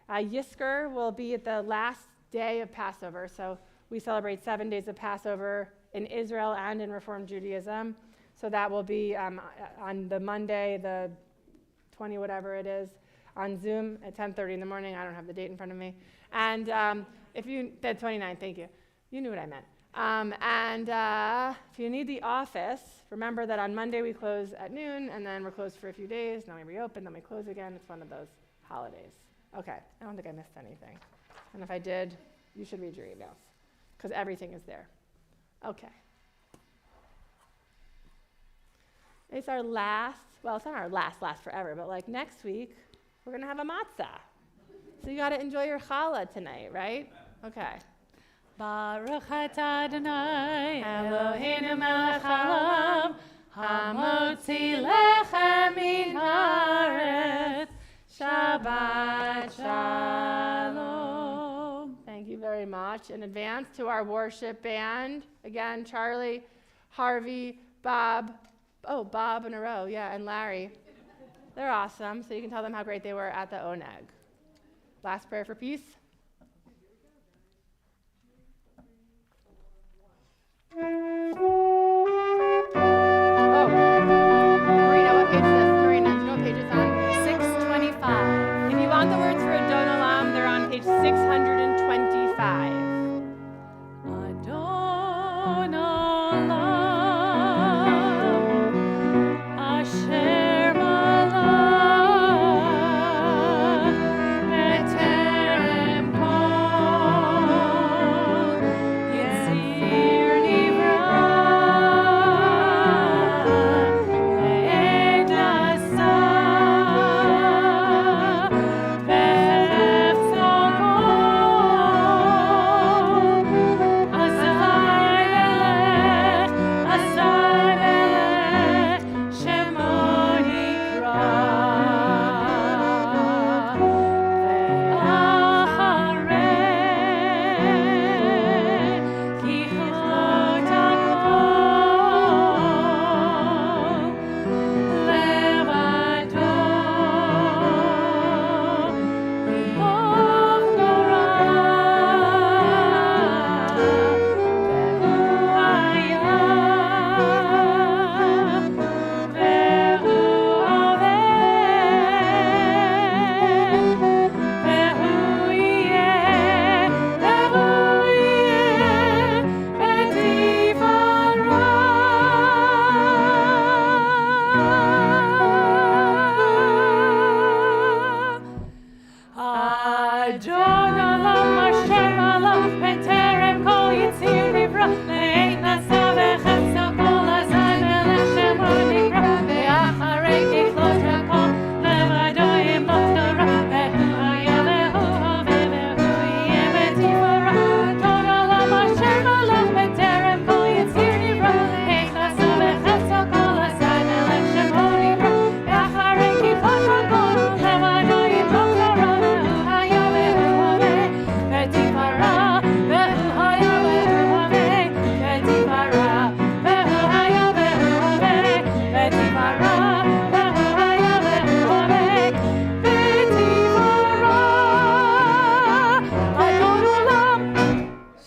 Yisker will be at the last day of Passover. So we celebrate 7 days of Passover in Israel and in Reform Judaism. So that will be on the Monday, the 20 whatever it is, on Zoom at 10:30 in the morning. I don't have the date in front of me. And the 29th, thank you. You knew what I meant. If you need the office, remember that on Monday we close at noon, and then we're closed for a few days, then we reopen, then we close again. It's one of those holidays. Okay, I don't think I missed anything. And if I did, you should read your emails, because everything is there. Okay. It's our last, well, it's not our last forever, but like next week, we're going to have a matzah. So you got to enjoy your challah tonight, right? Okay. Baruch atah Adonai Eloheinu melech haolam hamotzi lechem min haaretz. Shabbat shalom. Thank you very much in advance to our worship band. Again, Charlie, Harvey, Bob. Oh, Bob in a row, yeah, and Larry. They're awesome, so you can tell them how great they were at the Oneg. Last prayer for peace. Marina, what page is this? Marina, do you know what page it's on? 625. If you want the words for Adon Olam, they're on page 625. Adon Olam, Asher malach beterem kol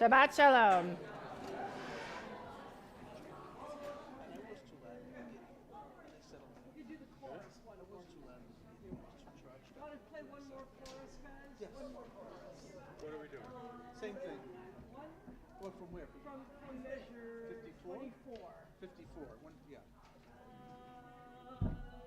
Shabbat Shalom. Want to play one more chorus, guys? Yes. One more chorus. What are we doing? Same thing. One What, from where? from measure 54? 24. 54. One,